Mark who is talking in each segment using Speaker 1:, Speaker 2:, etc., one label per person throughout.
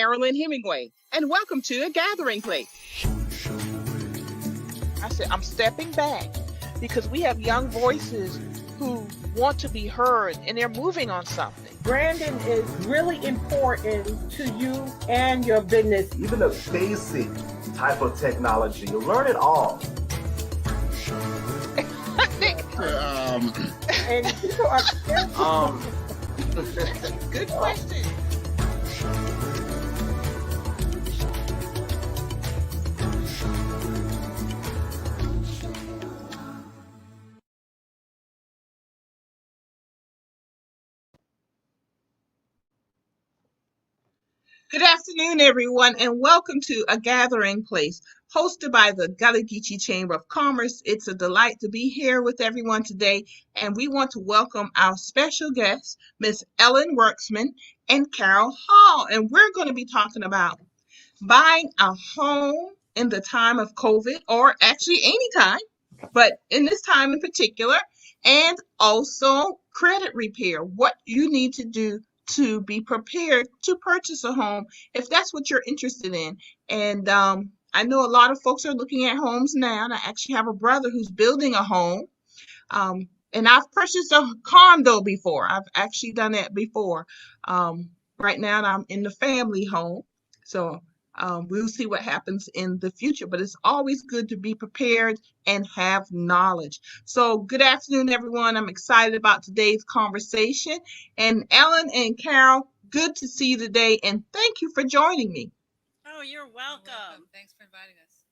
Speaker 1: Carolyn Hemingway, and welcome to A Gathering Place. I said, I'm stepping back because we have young voices who want to be heard and they're moving on something.
Speaker 2: Branding is really important to you and your business.
Speaker 3: Even a basic type of technology, you learn it all.
Speaker 2: And people are
Speaker 1: Good question. Good afternoon, everyone, and welcome to A Gathering Place, hosted by the Gullah Geechee Chamber of Commerce. It's a delight to be here with everyone today, and we want to welcome our special guests, Miss Ellen Werksman and Carol Hall, and we're going to be talking about buying a home in the time of COVID, or actually any time, but in this time in particular, and also credit repair, what you need to do to be prepared to purchase a home if that's what you're interested in. And I know a lot of folks are looking at homes now, and I actually have a brother who's building a home. And I've purchased a condo before. I've actually done that before. Right now, I'm in the family home. So we'll see what happens in the future, but it's always good to be prepared and have knowledge. So good afternoon, everyone. I'm excited about today's conversation. And Ellen and Carol, good to see you today, and thank you for joining me.
Speaker 4: Oh, you're welcome.
Speaker 5: Thanks for inviting us.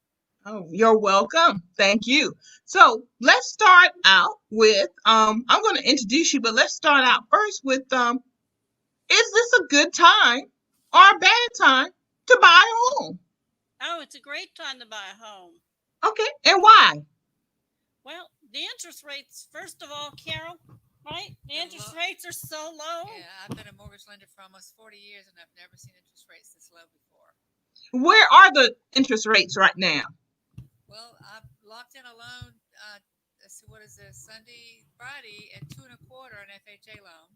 Speaker 1: Oh, you're welcome. Thank you. So let's start out with, I'm going to introduce you, but let's start out first with, is this a good time or a bad time to buy a home?
Speaker 4: Oh, it's a great time to buy a home.
Speaker 1: Okay, and why?
Speaker 4: Well, the interest rates, first of all, Carol, right? The interest rates are so low.
Speaker 5: Yeah, I've been a mortgage lender for almost 40 years, and I've never seen interest rates this low before.
Speaker 1: Where are the interest rates right now?
Speaker 5: Well, I've locked in a loan. Let's see, what is this? Sunday, Friday, at 2.25 an FHA loan.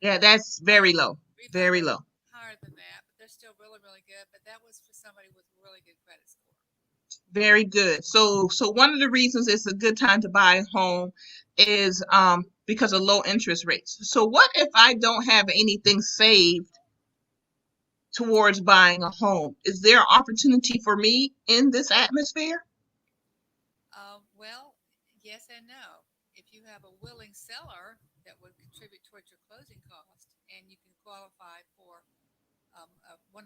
Speaker 1: Yeah, that's very low. Very low.
Speaker 5: Higher than that, but they're still really, really good. But that was for somebody with really good credit score.
Speaker 1: Very good. So one of the reasons it's a good time to buy a home is because of low interest rates. So what if I don't have anything saved towards buying a home? Is there an opportunity for me in this atmosphere?
Speaker 5: Well, yes and no. If you have a willing seller that would contribute towards your closing cost, and you can qualify for a 100%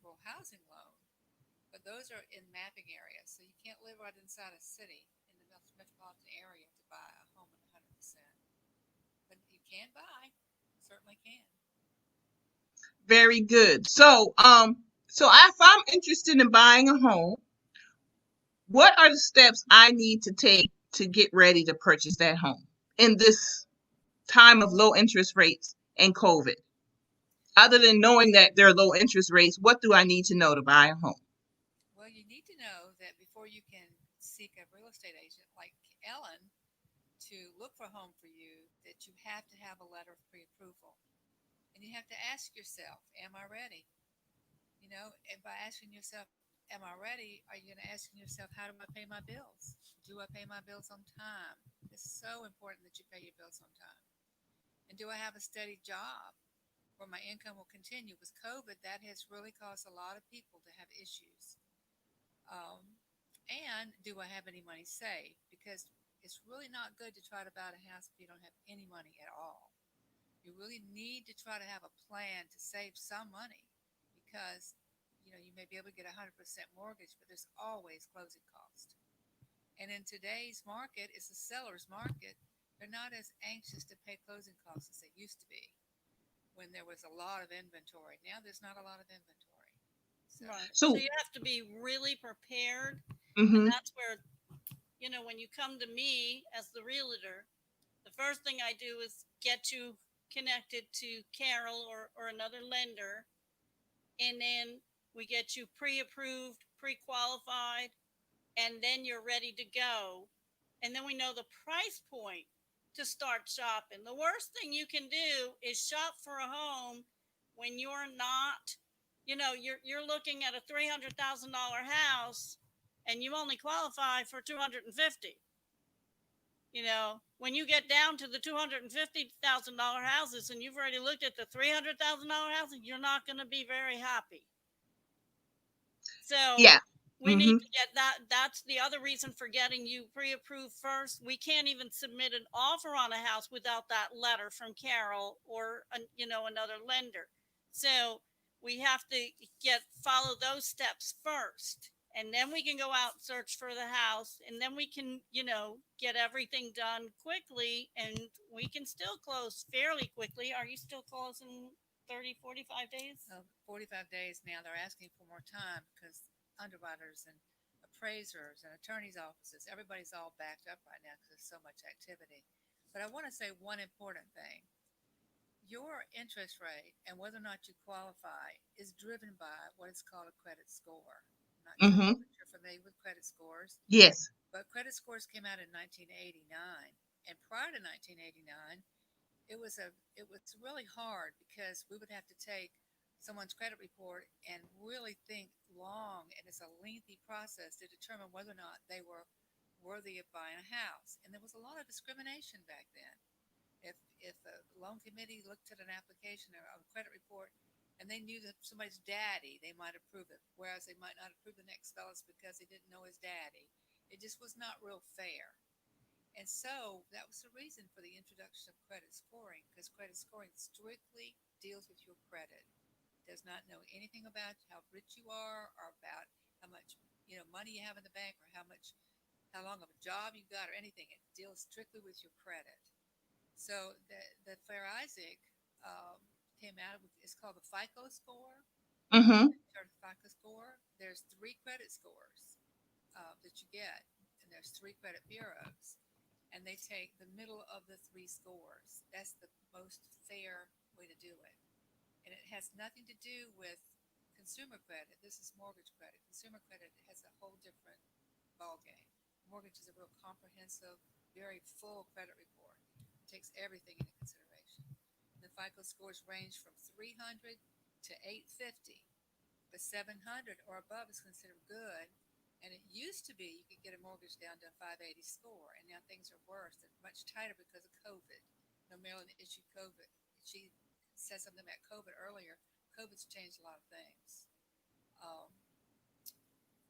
Speaker 5: rural housing loan, but those are in mapping areas, so you can't live right inside a city in the metropolitan area to buy a home at 100%. But you can buy, certainly can.
Speaker 1: Very good. So if I'm interested in buying a home, what are the steps I need to take to get ready to purchase that home in this time of low interest rates and COVID? Other than knowing that there are low interest rates, what do I need to know to buy a home?
Speaker 5: Well, you need to know that before you can seek a real estate agent like Ellen to look for a home for you, that you have to have a letter of pre-approval. And you have to ask yourself, am I ready? You know, and by asking yourself, am I ready? Are you going to ask yourself, how do I pay my bills? Do I pay my bills on time? It's so important that you pay your bills on time. And do I have a steady job where my income will continue? With COVID, that has really caused a lot of people to have issues. And do I have any money saved? Because it's really not good to try to buy a house if you don't have any money at all. You really need to try to have a plan to save some money, because you may be able to get a 100% mortgage, but there's always closing cost. And in today's market, it's a seller's market. They're not as anxious to pay closing costs as they used to be when there was a lot of inventory. Now there's not a lot of inventory.
Speaker 4: Right.
Speaker 1: So-
Speaker 4: So you have to be really prepared.
Speaker 1: Mhm.
Speaker 4: And that's where, when you come to me as the realtor, the first thing I do is get you connected to Carol or another lender. And then we get you pre-approved, pre-qualified, and then you're ready to go. And then we know the price point to start shopping. The worst thing you can do is shop for a home when you're not you're looking at a $300,000 house, and you only qualify for 250. When you get down to the $250,000 houses and you've already looked at the $300,000 houses, you're not going to be very happy. So
Speaker 1: Yeah.
Speaker 4: we need
Speaker 1: Mm-hmm.
Speaker 4: to get that. That's the other reason for getting you pre-approved first. We can't even submit an offer on a house without that letter from Carol or another lender. So we have to follow those steps first, and then we can go out and search for the house, and then we can get everything done quickly, and we can still close fairly quickly. Are you still closing 30, 45 days?
Speaker 5: 45 days now. They're asking for more time because underwriters and appraisers and attorneys' offices, everybody's all backed up right now because there's so much activity. But I want to say one important thing. Your interest rate and whether or not you qualify is driven by what is called a credit score. I'm not sure
Speaker 1: Mm-hmm.
Speaker 5: if you're familiar with credit scores,
Speaker 1: Yes.
Speaker 5: but credit scores came out in 1989. And prior to 1989, it was really hard because we would have to take someone's credit report and really think long, and it's a lengthy process to determine whether or not they were worthy of buying a house. And there was a lot of discrimination back then. If a loan committee looked at an application or a credit report and they knew that somebody's daddy, they might approve it, whereas they might not approve the next fellas because they didn't know his daddy. It just was not real fair. And so that was the reason for the introduction of credit scoring, because credit scoring strictly deals with your credit. It does not know anything about how rich you are or about how much money you have in the bank or how long of a job you got or anything. It deals strictly with your credit. So the Fair Isaac came out with, it's called the FICO score.
Speaker 1: Mm-hmm.
Speaker 5: FICO score. There's three credit scores that you get, and there's three credit bureaus, and they take the middle of the three scores. That's the most fair way to do it. And it has nothing to do with consumer credit. This is mortgage credit. Consumer credit has a whole different ballgame. Mortgage is a real comprehensive, very full credit report. It takes everything into consideration. The FICO scores range from 300 to 850, but 700 or above is considered good. And it used to be you could get a mortgage down to a 580 score, and now things are worse. They're much tighter because of COVID. Maryland issued COVID. She said something about COVID earlier. COVID's changed a lot of things. Um,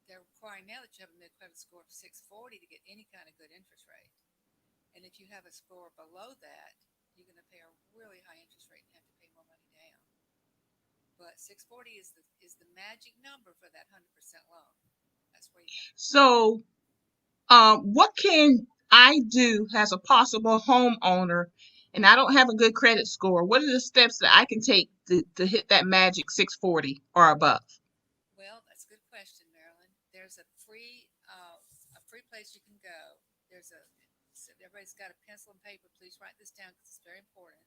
Speaker 5: they're requiring now that you have a mid credit score of 640 to get any kind of good interest rate. And if you have a score below that, you're going to pay a really high interest rate and have to pay more money down. But 640 is the magic number for that 100% loan. That's where you have to be.
Speaker 1: So, what can I do as a possible homeowner and I don't have a good credit score? What are the steps that I can take to hit that magic 640 or above?
Speaker 5: Well, that's a good question, Marilyn. There's a free place you can go. So everybody's got a pencil and paper. Please write this down because it's very important.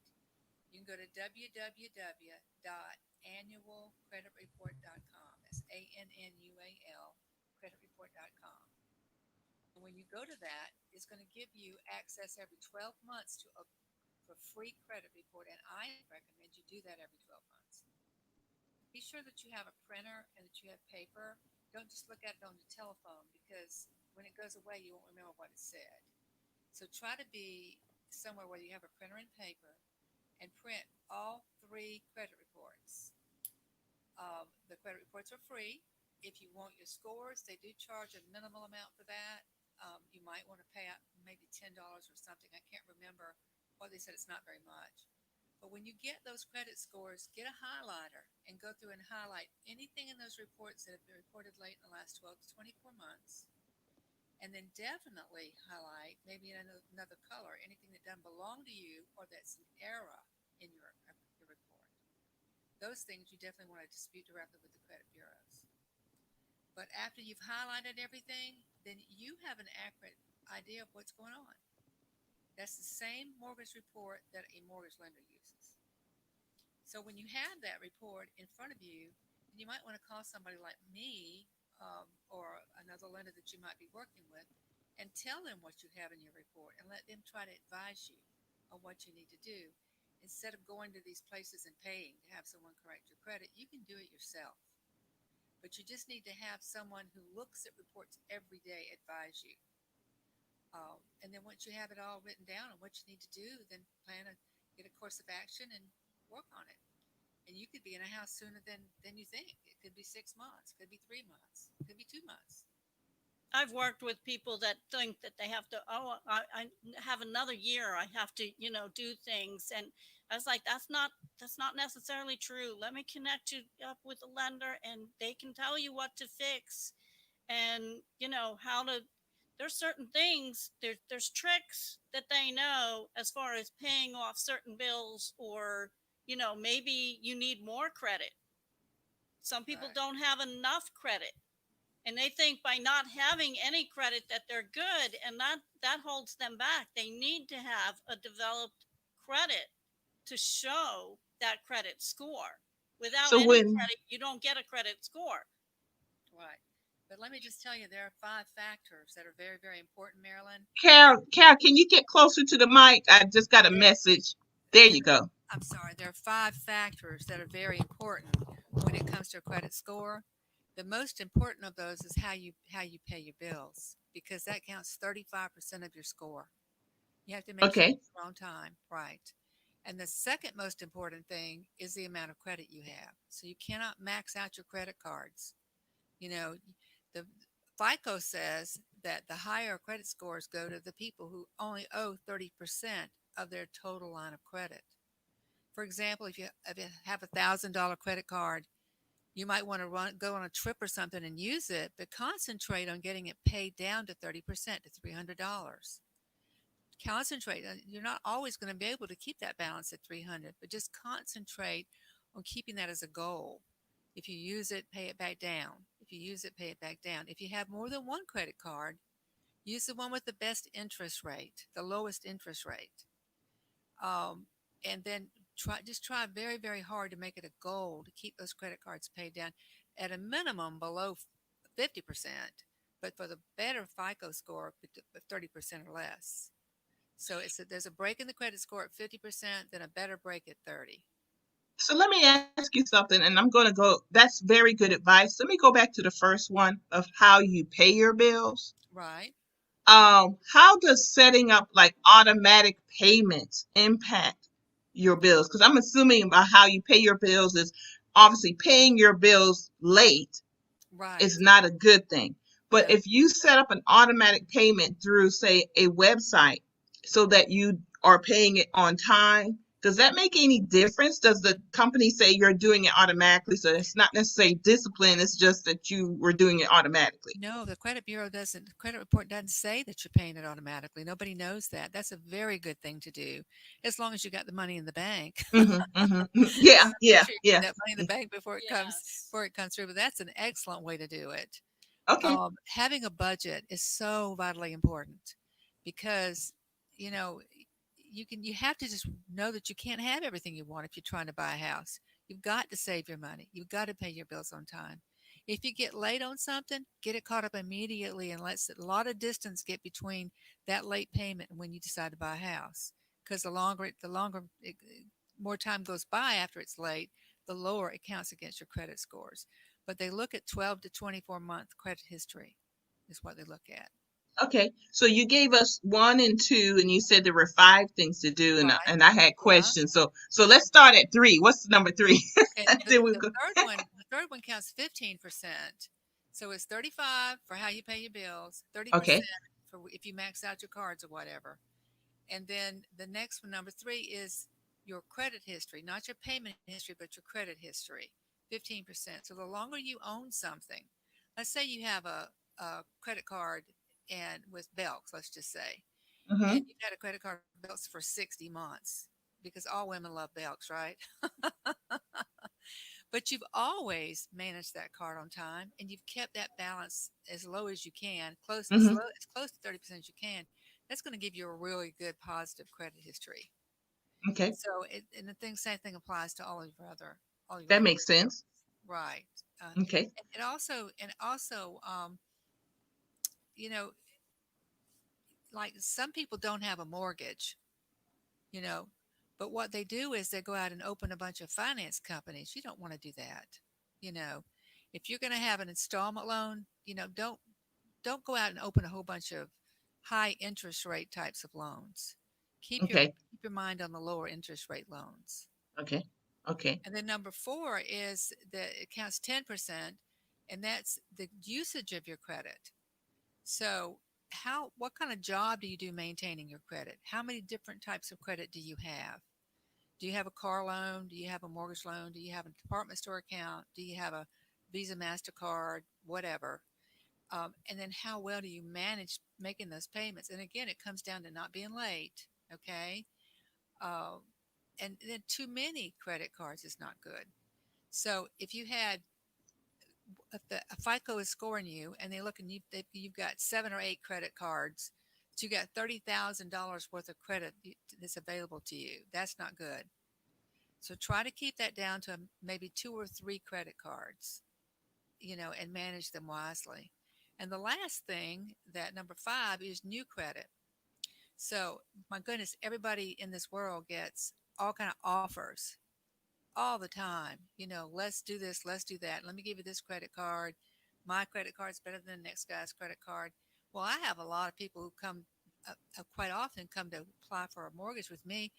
Speaker 5: You can go to www.annualcreditreport.com. That's ANNUAL creditreport.com. And when you go to that, it's going to give you access every 12 months to a for free credit report, and I recommend you do that every 12 months. Be sure that you have a printer and that you have paper. Don't just look at it on the telephone because when it goes away, you won't remember what it said. So try to be somewhere where you have a printer and paper and print all three credit reports. The credit reports are free. If you want your scores, they do charge a minimal amount for that. You might want to pay out maybe $10 or something. I can't remember what they said. It's not very much. But when you get those credit scores, get a highlighter and go through and highlight anything in those reports that have been reported late in the last 12 to 24 months. And then definitely highlight, maybe in another color, anything that doesn't belong to you or that's an error in your report. Those things you definitely want to dispute directly with the credit bureaus. But after you've highlighted everything, then you have an accurate idea of what's going on. That's the same mortgage report that a mortgage lender uses. So when you have that report in front of you, you might want to call somebody like me or another lender that you might be working with and tell them what you have in your report and let them try to advise you on what you need to do. instead of going to these places and paying to have someone correct your credit, you can do it yourself. But you just need to have someone who looks at reports every day advise you. And then once you have it all written down on what you need to do, then get a course of action and work on it. And you could be in a house sooner than you think. It could be 6 months, could be 3 months, could be 2 months.
Speaker 4: I've worked with people that think that they have to, oh, I have another year. I have to, do things. And I was like, that's not necessarily true. Let me connect you up with a lender and they can tell you what to fix and, how to, there's certain things, there's tricks that they know as far as paying off certain bills or, maybe you need more credit. Some people
Speaker 5: Right.
Speaker 4: don't have enough credit and they think by not having any credit that they're good and that holds them back. They need to have a developed credit to show that credit score. Without
Speaker 1: So
Speaker 4: any
Speaker 1: when
Speaker 4: credit, you don't get a credit score.
Speaker 5: Right. But let me just tell you, there are 5 factors that are very, very important, Marilyn.
Speaker 1: Carol, can you get closer to the mic? I just got a
Speaker 5: There,
Speaker 1: message. There
Speaker 5: there,
Speaker 1: you go.
Speaker 5: I'm sorry. There are 5 factors that are very important when it comes to a credit score. The most important of those is how you pay your bills because that counts 35% of your score. You have to make sure
Speaker 1: Okay.
Speaker 5: you're on time, right? And the second most important thing is the amount of credit you have. So you cannot max out your credit cards. You know, the FICO says that the higher credit scores go to the people who only owe 30% of their total line of credit. For example, if you have $1,000 credit card, you might want to go on a trip or something and use it, but concentrate on getting it paid down to 30% to $300. Concentrate. You're not always going to be able to keep that balance at 300, but just concentrate on keeping that as a goal. If you use it, pay it back down. If you use it, pay it back down. If you have more than one credit card, use the one with the best interest rate, the lowest interest rate. And then try very, very hard to make it a goal to keep those credit cards paid down at a minimum below 50%, but for the better FICO score, 30% or less. So there's a break in the credit score at 50%, then a better break at 30.
Speaker 1: So let me ask you something, and I'm going to go. That's very good advice. Let me go back to the first one of how you pay your bills.
Speaker 5: Right,
Speaker 1: How does setting up like automatic payments impact your bills? Because I'm assuming about how you pay your bills is obviously paying your bills late
Speaker 5: right.
Speaker 1: is not a good thing. But
Speaker 5: No,
Speaker 1: if you set up an automatic payment through, say, a website so that you are paying it on time, does that make any difference? Does the company say you're doing it automatically? So it's not necessarily discipline, it's just that you were doing it automatically.
Speaker 5: no, the credit bureau doesn't, the credit report doesn't say that you're paying it automatically. Nobody knows that. That's a very good thing to do, as long as you got the money in the bank.
Speaker 1: Yeah,
Speaker 5: Make
Speaker 1: yeah,
Speaker 5: sure you
Speaker 1: yeah.
Speaker 5: put that money in the bank
Speaker 4: Yes.
Speaker 5: before it comes through. But that's an excellent way to do it.
Speaker 1: Okay.
Speaker 5: Having a budget is so vitally important because you know you have to just know that you can't have everything you want if you're trying to buy a house. You've got to save your money. You've got to pay your bills on time. If you get late on something, get it caught up immediately and let a lot of distance get between that late payment and when you decide to buy a house. Because more time goes by after it's late, the lower it counts against your credit scores. But they look at 12 to 24-month credit history is what they look at.
Speaker 1: Okay. So you gave us one and two, and you said there were five things to do, and
Speaker 5: Right.
Speaker 1: I had
Speaker 5: Uh-huh.
Speaker 1: questions. So let's start at three. What's number three?
Speaker 5: Okay.
Speaker 1: And
Speaker 5: The,
Speaker 1: then we
Speaker 5: the
Speaker 1: go.
Speaker 5: third one counts 15%. So it's 35 for how you pay your bills,
Speaker 1: Okay.
Speaker 5: 30% for if you max out your cards or whatever. And then the next one, number three, is your credit history, not your payment history, but your credit history, 15%. So the longer you own something, let's say you have a credit card and with Belks, let's just say, and
Speaker 1: Hmm.
Speaker 5: you've had a credit card with Belks for 60 months because all women love Belks, right? But you've always managed that card on time and you've kept that balance as low as you can,
Speaker 1: Hmm.
Speaker 5: as close to 30% as you can. That's going to give you a really good positive credit history.
Speaker 1: Okay.
Speaker 5: So, and same thing applies to all your
Speaker 1: That
Speaker 5: other
Speaker 1: makes
Speaker 5: bills,
Speaker 1: sense.
Speaker 5: right? Uh,
Speaker 1: Okay.
Speaker 5: and also, you know, like some people don't have a mortgage, you know, But what they do is they go out and open a bunch of finance companies. You don't want to do that. You know, if you're going to have an installment loan, don't go out and open a whole bunch of high interest rate types of loans.
Speaker 1: Okay.
Speaker 5: Keep your mind on the lower interest rate loans.
Speaker 1: Okay. Okay.
Speaker 5: And then number four is that it counts 10%, and that's the usage of your credit. So what kind of job do you do maintaining your credit? How many different types of credit do you have? Do you have a car loan? Do you have a mortgage loan? Do you have a department store account? Do you have a Visa, MasterCard, whatever? And then how well do you manage making those payments? And again, it comes down to not being late. Okay. Uh, and then too many credit cards is not good. So if the FICO is scoring you and they look and you've got 7 or 8 credit cards, so you got $30,000 worth of credit that's available to you. That's not good. So try to keep that down to maybe 2 or 3 credit cards, and manage them wisely. And the last thing, that number 5, is new credit. So my goodness, everybody in this world gets all kind of offers all the time. Let's do this, let's do that. Let me give you this credit card. My credit card's better than the next guy's credit card. Well, I have a lot of people who come quite often come to apply for a mortgage with me,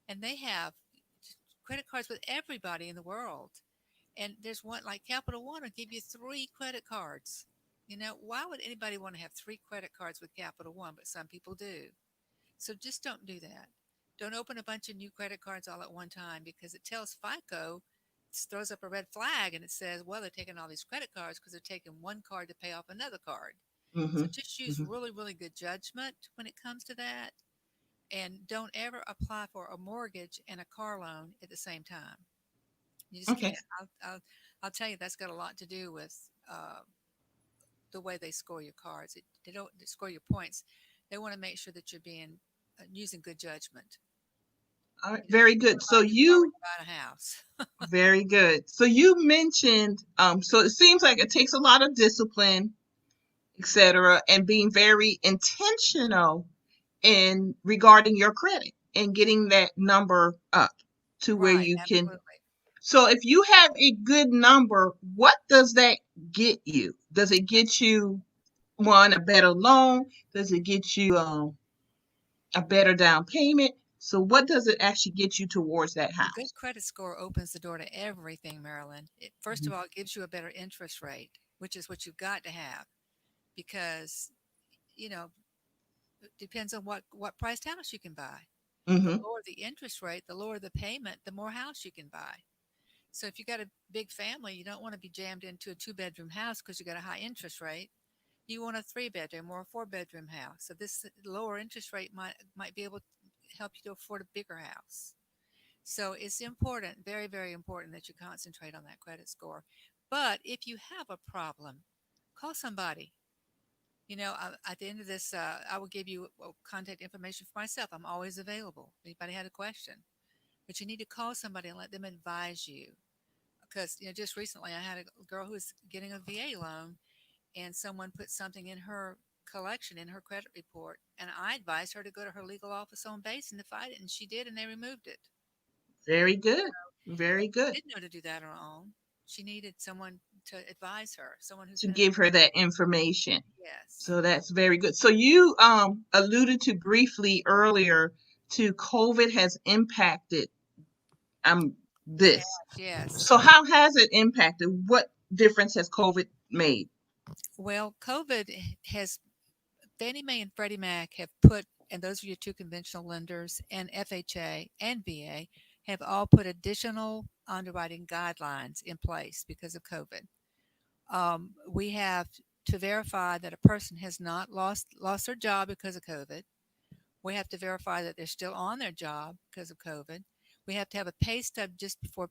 Speaker 5: and they have credit cards with everybody in the world. And there's one like Capital One will give you 3 credit cards. Why would anybody want to have 3 credit cards with Capital One? But some people do. So just don't do that. Don't open a bunch of new credit cards all at one time, because it tells FICO, throws up a red flag, and it says, well, they're taking all these credit cards because they're taking one card to pay off another card. So
Speaker 1: Mm-hmm.
Speaker 5: just use
Speaker 1: Mm-hmm.
Speaker 5: really, really good judgment when it comes to that. And don't ever apply for a mortgage and a car loan at the same time. You just
Speaker 1: Okay.
Speaker 5: can't. I'll tell you, that's got a lot to do with the way they score your cards. They don't score your points. They want to make sure that you're being using good judgment.
Speaker 1: All right.
Speaker 5: You don't
Speaker 1: Very
Speaker 5: want
Speaker 1: good. So
Speaker 5: to do when
Speaker 1: you
Speaker 5: you buy a house.
Speaker 1: very good. So you mentioned so it seems like it takes a lot of discipline, etc., and being very intentional in regarding your credit and getting that number up to where
Speaker 5: Right,
Speaker 1: you can.
Speaker 5: absolutely.
Speaker 1: So if you have a good number, what does that get you? Does it get you one a better loan? Does it get you a better down payment? So what does it actually get you towards that
Speaker 5: A good
Speaker 1: house?
Speaker 5: credit score opens the door to everything, Marilyn. First of
Speaker 1: Mhm.
Speaker 5: all, it gives you a better interest rate, which is what you've got to have, because you know it depends on what priced house you can buy. The
Speaker 1: Mhm.
Speaker 5: lower the interest rate, the lower the payment, the more house you can buy. So if you got a big family, you don't want to be jammed into a 2 bedroom house because you got a high interest rate. You want a 3 bedroom or a 4 bedroom house. So this lower interest rate might be able to help you to afford a bigger house. So it's important, very, very important, that you concentrate on that credit score. But if you have a problem, call somebody. At the end of this, I will give you contact information for myself. I'm always available. If anybody had a question, but you need to call somebody and let them advise you. Because just recently I had a girl who was getting a VA loan, and someone put something in her collection in her credit report, and I advised her to go to her legal office on base and to fight it, and she did, and they removed it.
Speaker 1: Very good.
Speaker 5: And
Speaker 1: Very
Speaker 5: she
Speaker 1: good.
Speaker 5: didn't know to do that on her own. She needed someone to advise her, someone who's
Speaker 1: To
Speaker 5: been.
Speaker 1: give her that information.
Speaker 5: Yes.
Speaker 1: So that's very good. So you alluded to briefly earlier to COVID has impacted
Speaker 5: It has,
Speaker 1: this.
Speaker 5: yes.
Speaker 1: So how has it impacted? What difference has COVID made?
Speaker 5: Well, COVID has Fannie Mae and Freddie Mac have put, and those are your two conventional lenders, and FHA and VA have all put additional underwriting guidelines in place because of COVID. We have to verify that a person has not lost their job because of COVID. We have to verify that they're still on their job because of COVID. We have to have a pay stub just before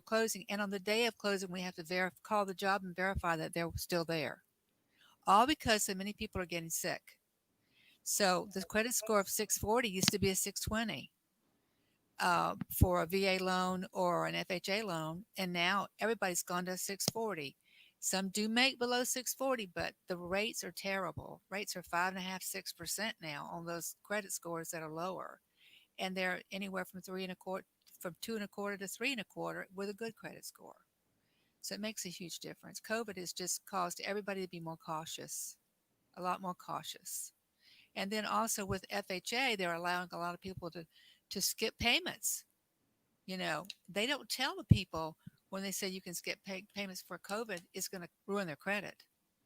Speaker 5: closing, and on the day of closing, we have to call the job and verify that they're still there. All because so many people are getting sick. So the credit score of 640 used to be a 620 for a VA loan or an FHA loan, and now everybody's gone to 640. Some do make below 640, but the rates are terrible. Rates are 5.5%, 6% now on those credit scores that are lower. and they're anywhere from 3.25, from 2.25 to 3.25 with a good credit score. So it makes a huge difference. COVID has just caused everybody to be more cautious, a lot more cautious. And then also with FHA, they're allowing a lot of people to skip payments. They don't tell the people when they say you can skip payments for COVID, it's going to ruin their credit.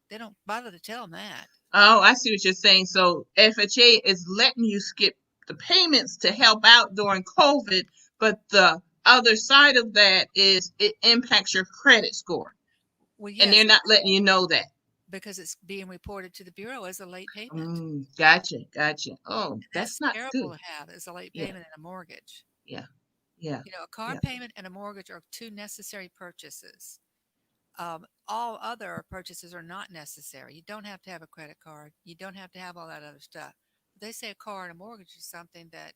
Speaker 5: They don't bother to tell them that.
Speaker 1: Oh, I see what you're saying. So FHA is letting you skip the payments to help out during COVID, but the other side of that is it impacts your credit score,
Speaker 5: Well,
Speaker 1: and they're
Speaker 5: yes,
Speaker 1: not letting you know that.
Speaker 5: because it's being reported to the bureau as a late payment.
Speaker 1: Gotcha, gotcha. Oh, that's
Speaker 5: That's
Speaker 1: not
Speaker 5: terrible
Speaker 1: good.
Speaker 5: to have as a late
Speaker 1: Yeah,
Speaker 5: payment and a mortgage.
Speaker 1: yeah, yeah,
Speaker 5: A car
Speaker 1: yeah.
Speaker 5: payment and a mortgage are two necessary purchases. All other purchases are not necessary. You don't have to have a credit card. You don't have to have all that other stuff. They say a car and a mortgage is something that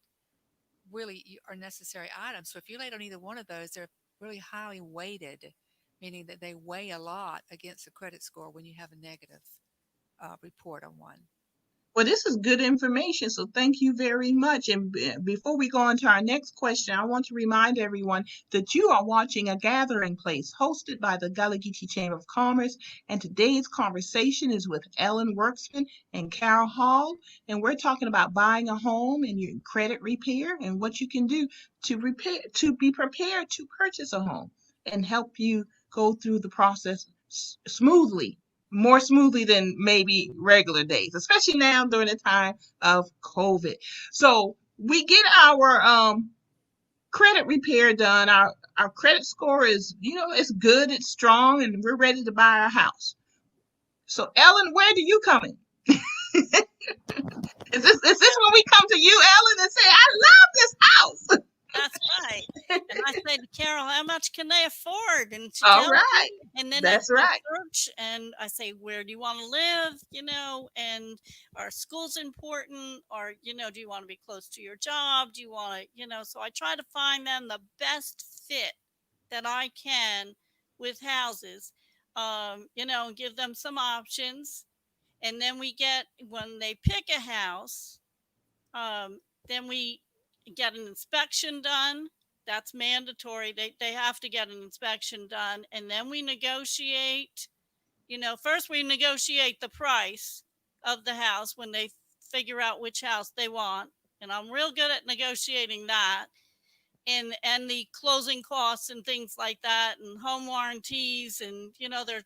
Speaker 5: really are necessary items. So if you're late on either one of those, they're really highly weighted, meaning that they weigh a lot against the credit score when you have a negative report on one.
Speaker 1: Well, this is good information, so thank you very much. And before we go on to our next question, I want to remind everyone that you are watching A Gathering Place, hosted by the Gullah Geechee Chamber of Commerce. And today's conversation is with Ellen Werksman and Carol Hall. And we're talking about buying a home and your credit repair and what you can do to be prepared to purchase a home and help you go through the process smoothly, more smoothly than maybe regular days, especially now during the time of COVID. So we get our credit repair done. Our credit score is, it's good, it's strong, and we're ready to buy a house. So Ellen, where do you come in? Is this when we come to you, Ellen, and say, I love this house?
Speaker 4: That's right. And I say to Carol, how much can they afford? And she
Speaker 1: All
Speaker 4: tells
Speaker 1: right.
Speaker 4: me, and then
Speaker 1: That's
Speaker 4: I
Speaker 1: right.
Speaker 4: search and I say, where do you want to live? And are schools important? Or, do you want to be close to your job? Do you want to, so I try to find them the best fit that I can with houses, and give them some options. And then when they pick a house, then we get an inspection done. That's mandatory. They have to get an inspection done. And then we negotiate. First we negotiate the price of the house when they figure out which house they want. And I'm real good at negotiating that. And the closing costs and things like that, and home warranties, and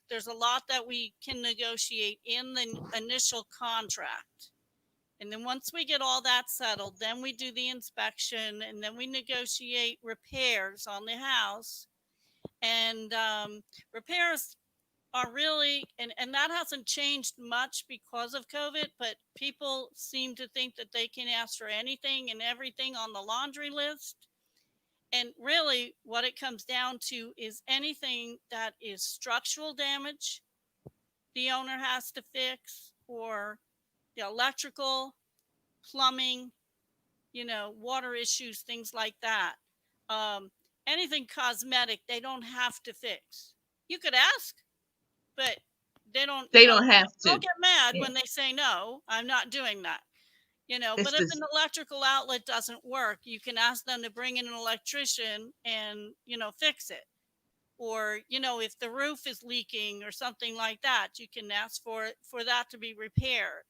Speaker 4: there's a lot that we can negotiate in the initial contract. And then once we get all that settled, then we do the inspection, and then we negotiate repairs on the house. And repairs are really, and that hasn't changed much because of COVID, but people seem to think that they can ask for anything and everything on the laundry list. And really, what it comes down to is anything that is structural damage, the owner has to fix, or the electrical, plumbing, water issues, things like that. Um, Anything cosmetic, they don't have to fix. You could ask, but they don't,
Speaker 1: They don't have to.
Speaker 4: don't get mad
Speaker 1: Yeah.
Speaker 4: when they say, no, I'm not doing that.
Speaker 1: It's
Speaker 4: But if
Speaker 1: just
Speaker 4: an electrical outlet doesn't work, you can ask them to bring in an electrician and, fix it. Or, if the roof is leaking or something like that, you can ask for that to be repaired.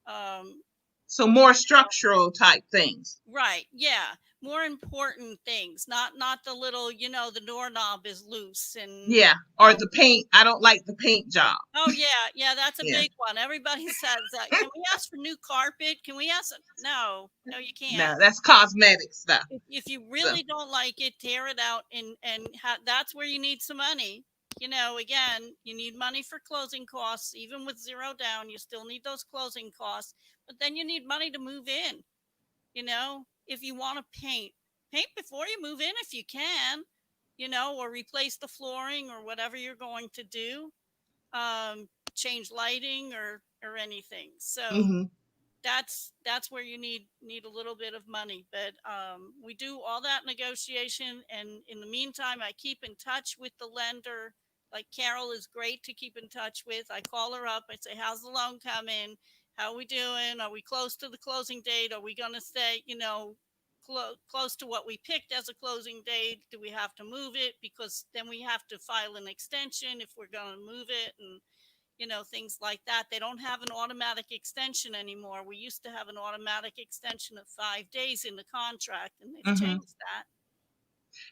Speaker 4: Um,
Speaker 1: so more structural type things.
Speaker 4: Right. Yeah. More important things, not the little, the doorknob is loose and,
Speaker 1: Yeah. Or the paint. I don't like the paint job.
Speaker 4: oh yeah, yeah, that's a
Speaker 1: Yeah.
Speaker 4: big one. Everybody says that. Can we ask for new carpet? Can we ask? No, you can't.
Speaker 1: No, that's cosmetic stuff.
Speaker 4: If you
Speaker 1: So,
Speaker 4: really don't like it, tear it out, and that's where you need some money. Again, you need money for closing costs. Even with zero down, you still need those closing costs. But then you need money to move in. If you want to paint before you move in if you can, or replace the flooring or whatever you're going to do, change lighting or anything. So
Speaker 1: hmm
Speaker 4: that's where you need a little bit of money, but we do all that negotiation, and in the meantime I keep in touch with the lender. Like Carol is great to keep in touch with. I call her up, I say, how's the loan coming, how are we doing, are we close to the closing date, are we going to stay, close to what we picked as a closing date? Do we have to move it? Because then we have to file an extension if we're going to move it, and things like that. They don't have an automatic extension anymore. We used to have an automatic extension of 5 days in the contract, and they've
Speaker 1: Hmm.
Speaker 4: changed that.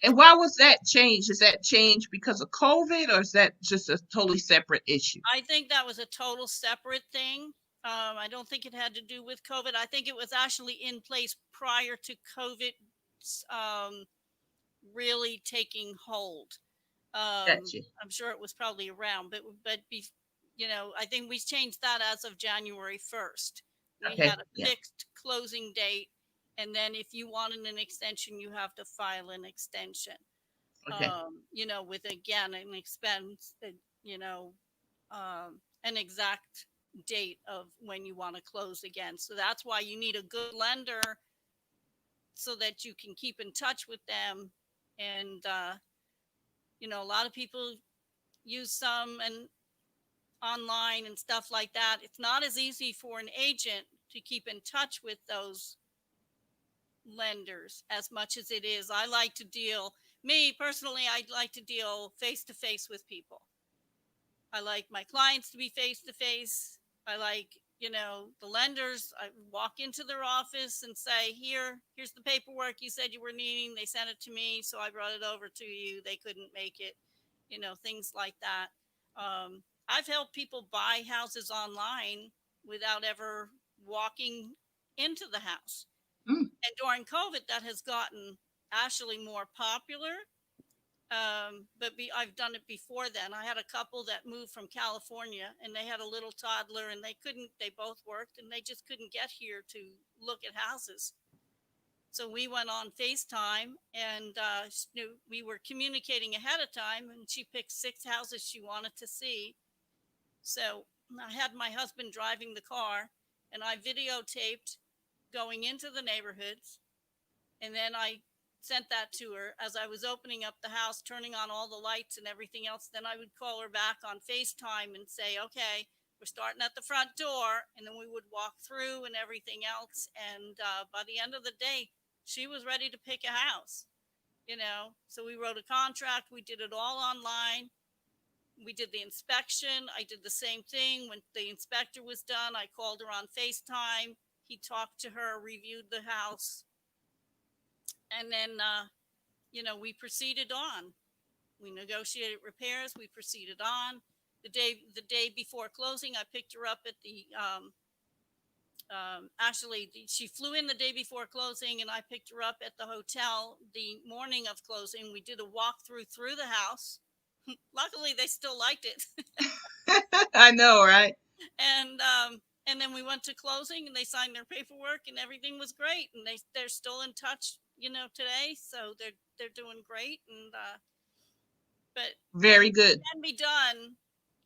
Speaker 1: And why was that changed? Is that changed because of COVID, or is that just a totally separate issue?
Speaker 4: I think that was a total separate thing. I don't think it had to do with COVID. I think it was actually in place prior to COVID um, really taking hold.
Speaker 1: Gotcha.
Speaker 4: I'm sure it was probably around, I think we changed that as of January 1st. We
Speaker 1: Okay.
Speaker 4: had a
Speaker 1: Yeah.
Speaker 4: fixed closing date, and then if you wanted an extension, you have to file an extension.
Speaker 1: Okay.
Speaker 4: With again an expense, an exact date of when you want to close again. So that's why you need a good lender so that you can keep in touch with them. And, a lot of people use some and online and stuff like that. It's not as easy for an agent to keep in touch with those lenders as much as it is. Me personally, I'd like to deal face to face with people. I like my clients to be face to face. I like, the lenders. I walk into their office and say, here's the paperwork you said you were needing. They sent it to me, so I brought it over to you. They couldn't make it, things like that. I've helped people buy houses online without ever walking into the house.
Speaker 1: Mm.
Speaker 4: And during COVID, that has gotten actually more popular. I've done it before then. I had a couple that moved from California, and they had a little toddler, and they both worked, and they just couldn't get here to look at houses. So we went on FaceTime, and we were communicating ahead of time, and she picked 6 houses she wanted to see. So I had my husband driving the car, and I videotaped going into the neighborhoods, and then I sent that to her as I was opening up the house, turning on all the lights and everything else. Then I would call her back on FaceTime and say, okay, we're starting at the front door. And then we would walk through and everything else. And by the end of the day, she was ready to pick a house, So we wrote a contract. We did it all online. We did the inspection. I did the same thing. When the inspector was done, I called her on FaceTime. He talked to her, reviewed the house, and then we proceeded on. We negotiated repairs. We proceeded on. The day before closing, I picked her up at the she flew in the day before closing, and I picked her up at the hotel the morning of closing. We did a walkthrough through the house. Luckily, they still liked it.
Speaker 1: I know, right?
Speaker 4: And then we went to closing, and they signed their paperwork, and everything was great. And they're still in touch, today. So they're doing great. And but
Speaker 1: Very good.
Speaker 4: it can be done.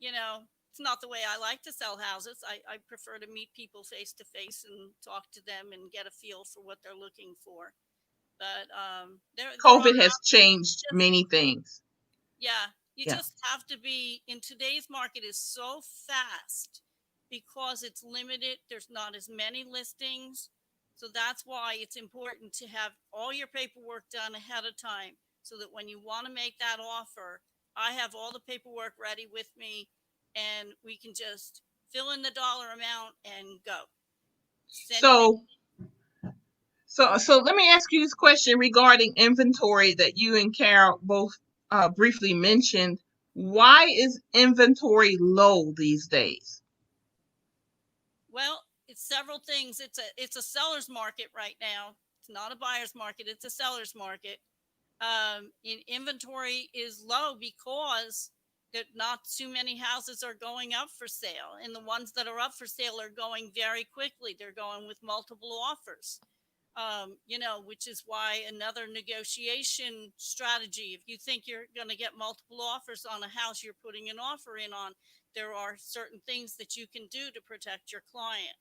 Speaker 4: It's not the way I like to sell houses. I prefer to meet people face to face and talk to them and get a feel for what they're looking for. But there are
Speaker 1: COVID has changed
Speaker 4: just,
Speaker 1: many things.
Speaker 4: yeah, you
Speaker 1: Yeah.
Speaker 4: just have to be in today's market is so fast because it's limited. There's not as many listings. So that's why it's important to have all your paperwork done ahead of time so that when you want to make that offer, I have all the paperwork ready with me and we can just fill in the dollar amount and go. Send it in.
Speaker 1: So let me ask you this question regarding inventory that you and Carol both briefly mentioned. Why is inventory low these days?
Speaker 4: Well, it's several things. It's a seller's market right now. It's not a buyer's market. It's a seller's market. Inventory is low because not too many houses are going up for sale, and the ones that are up for sale are going very quickly. They're going with multiple offers. Which is why another negotiation strategy, if you think you're going to get multiple offers on a house you're putting an offer in on, there are certain things that you can do to protect your client.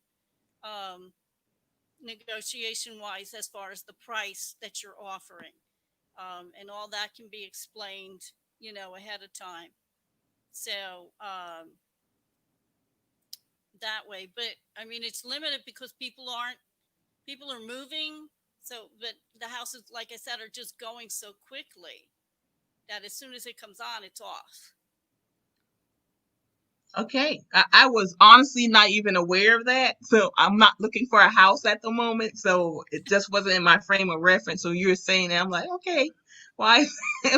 Speaker 4: Negotiation wise, as far as the price that you're offering. And all that can be explained, ahead of time. So that way, but I mean, it's limited because people are moving. So, but the houses, like I said, are just going so quickly that as soon as it comes on, it's off.
Speaker 1: Okay. I was honestly not even aware of that. So I'm not looking for a house at the moment. So it just wasn't in my frame of reference. So you're saying that I'm like, okay, why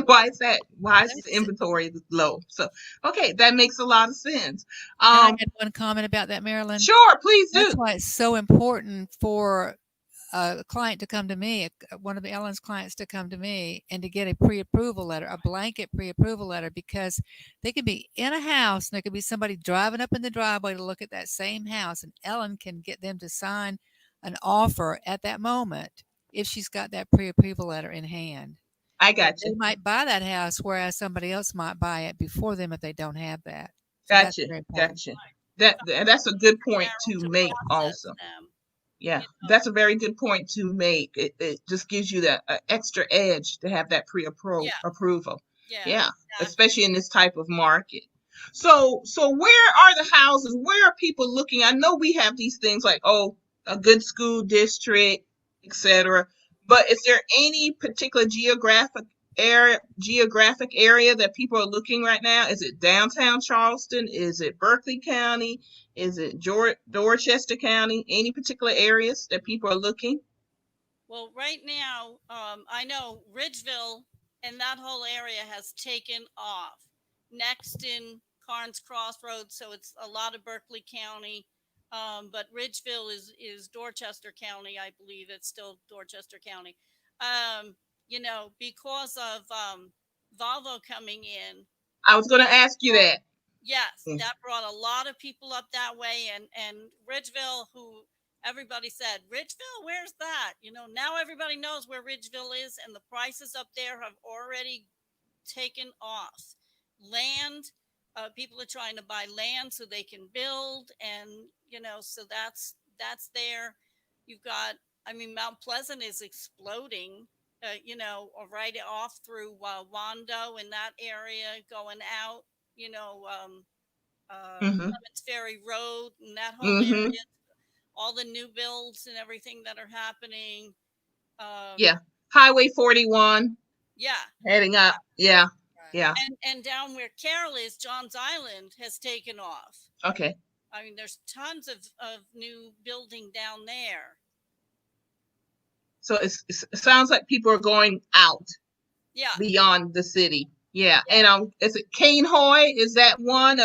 Speaker 1: why is that? Why is the
Speaker 5: That's-
Speaker 1: inventory low? So okay, that makes a lot of sense.
Speaker 5: Can I
Speaker 1: Um
Speaker 5: add one comment about that, Marilyn?
Speaker 1: sure, please
Speaker 5: That's
Speaker 1: do.
Speaker 5: why it's so important for a client to come to me, one of Ellen's clients to come to me and to get a pre-approval letter, a blanket pre-approval letter, because they could be in a house and there could be somebody driving up in the driveway to look at that same house, and Ellen can get them to sign an offer at that moment if she's got that pre-approval letter in hand.
Speaker 1: I
Speaker 5: And
Speaker 1: got
Speaker 5: they
Speaker 1: you.
Speaker 5: might buy that house, whereas somebody else might buy it before them if they don't have that. So that's
Speaker 1: Gotcha.
Speaker 5: very important.
Speaker 1: Gotcha. That's a good point to
Speaker 4: To
Speaker 1: make
Speaker 4: process
Speaker 1: also.
Speaker 4: them.
Speaker 1: Yeah,
Speaker 4: You know,
Speaker 1: that's a very good point to make. It just gives you that extra edge to have that pre-approval
Speaker 4: yeah,
Speaker 1: approval.
Speaker 4: yeah,
Speaker 1: Yeah,
Speaker 4: exactly.
Speaker 1: especially in this type of market. So where are the houses? Where are people looking? I know we have these things like, oh, a good school district, etc. But is there any particular geographic area that people are looking right now? Is it downtown Charleston? Is it Berkeley County? Is it Dorchester County? Any particular areas that people are looking?
Speaker 4: Well, right now, I know Ridgeville and that whole area has taken off. Next in Carnes Crossroads, so it's a lot of Berkeley County, but Ridgeville is Dorchester County, I believe it's still Dorchester County. Um, you know, because of Volvo coming in,
Speaker 1: I was going to ask you that.
Speaker 4: yes,
Speaker 1: Mm.
Speaker 4: that brought a lot of people up that way, and Ridgeville, who everybody said, Ridgeville, where's that? You know, now everybody knows where Ridgeville is, and the prices up there have already taken off. Land, people are trying to buy land so they can build, and you know, so that's there. You've got, I mean, Mount Pleasant is exploding. You know, right off through Wando in that area, going out. You know,
Speaker 1: Mm-hmm.
Speaker 4: Clements Ferry Road and that whole
Speaker 1: Mm-hmm.
Speaker 4: area, all the new builds and everything that are happening. Um,
Speaker 1: Yeah. Highway 41
Speaker 4: yeah,
Speaker 1: heading up. Yeah.
Speaker 5: Right.
Speaker 1: Yeah.
Speaker 4: and down where Carroll is, Johns Island has taken off.
Speaker 1: Okay.
Speaker 4: I mean, there's tons of new building down there.
Speaker 1: So it sounds like people are going out
Speaker 4: Yeah,
Speaker 1: beyond the city. Yeah.
Speaker 4: yeah,
Speaker 1: And is it Cane Hoy? Is that one?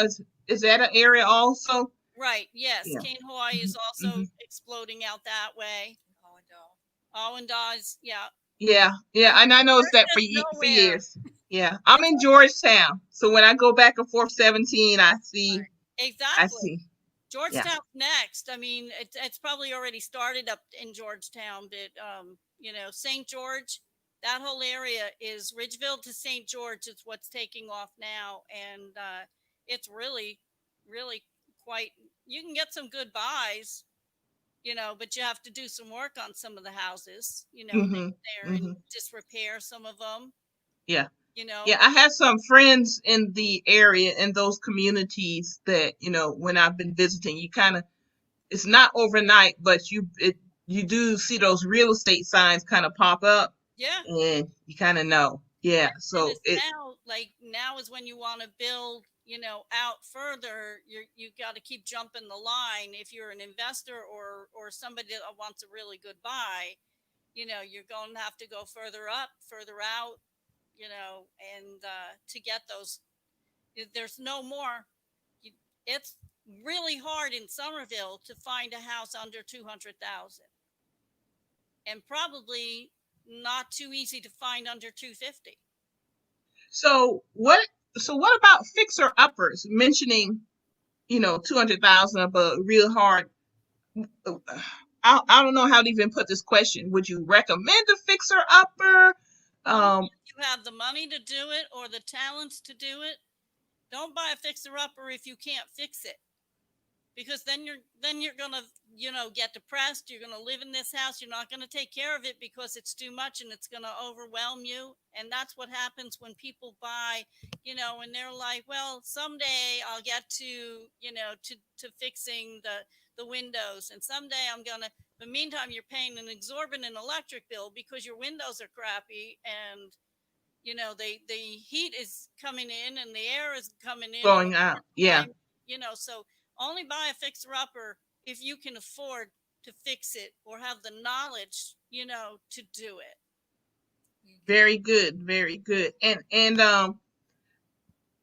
Speaker 1: Is that an area also?
Speaker 4: right. Yes,
Speaker 1: Yeah.
Speaker 4: Cane Hawaii is
Speaker 1: Mm-hmm.
Speaker 4: also exploding out that way.
Speaker 5: Hohendahl.
Speaker 4: Owendaw's, yeah.
Speaker 1: Yeah,
Speaker 4: I
Speaker 1: yeah,
Speaker 4: mean,
Speaker 1: and I noticed
Speaker 4: there's
Speaker 1: that
Speaker 4: just
Speaker 1: for
Speaker 4: nowhere.
Speaker 1: years. Yeah, I'm
Speaker 4: It's
Speaker 1: in Georgetown, so when I go back and forth 17, I
Speaker 4: exactly.
Speaker 1: see. Yeah.
Speaker 4: Georgetown's next. I mean, it's probably already started up in Georgetown, but you know, St. George, that whole area is Ridgeville to St. George is what's taking off now, and it's really, really quite. You can get some good buys, you know, but you have to do some work on some of the houses. You know,
Speaker 1: Mhm.
Speaker 4: they're in
Speaker 1: Mhm.
Speaker 4: disrepair. Some of them,
Speaker 1: Yeah.
Speaker 4: you know.
Speaker 1: Yeah, I have some friends in the area in those communities that, when I've been visiting, you kind of it's not overnight, but you do see those real estate signs kind of pop up
Speaker 4: Yeah,
Speaker 1: and you kind of know. Yeah.
Speaker 4: and
Speaker 1: So
Speaker 4: it's now like now is when you want to build, you know, out further. You got to keep jumping the line if you're an investor or somebody that wants a really good buy. You know, you're going to have to go further up, further out, you know, and to get those, there's no more. It's really hard in Somerville to find a house under 200,000, and probably not too easy to find under 250.
Speaker 1: so what about fixer uppers mentioning 200,000 of a real hard. I don't know how to even put this question. Would you recommend a fixer upper?
Speaker 4: Only
Speaker 1: Um,
Speaker 4: if you have the money to do it or the talents to do it. Don't buy a fixer upper if you can't fix it, because then you're gonna, you know, get depressed. You're gonna live in this house. You're not gonna take care of it because it's too much and it's gonna overwhelm you. And that's what happens when people buy, you know, and they're like, well, someday I'll get to, you know, to fixing the windows, and someday I'm gonna. But meantime, you're paying an exorbitant electric bill because your windows are crappy, and the heat is coming in and the air is coming in and
Speaker 1: Going out. Yeah.
Speaker 4: so only buy a fixer upper if you can afford to fix it or have the knowledge, to do it.
Speaker 1: Very good. Very good. And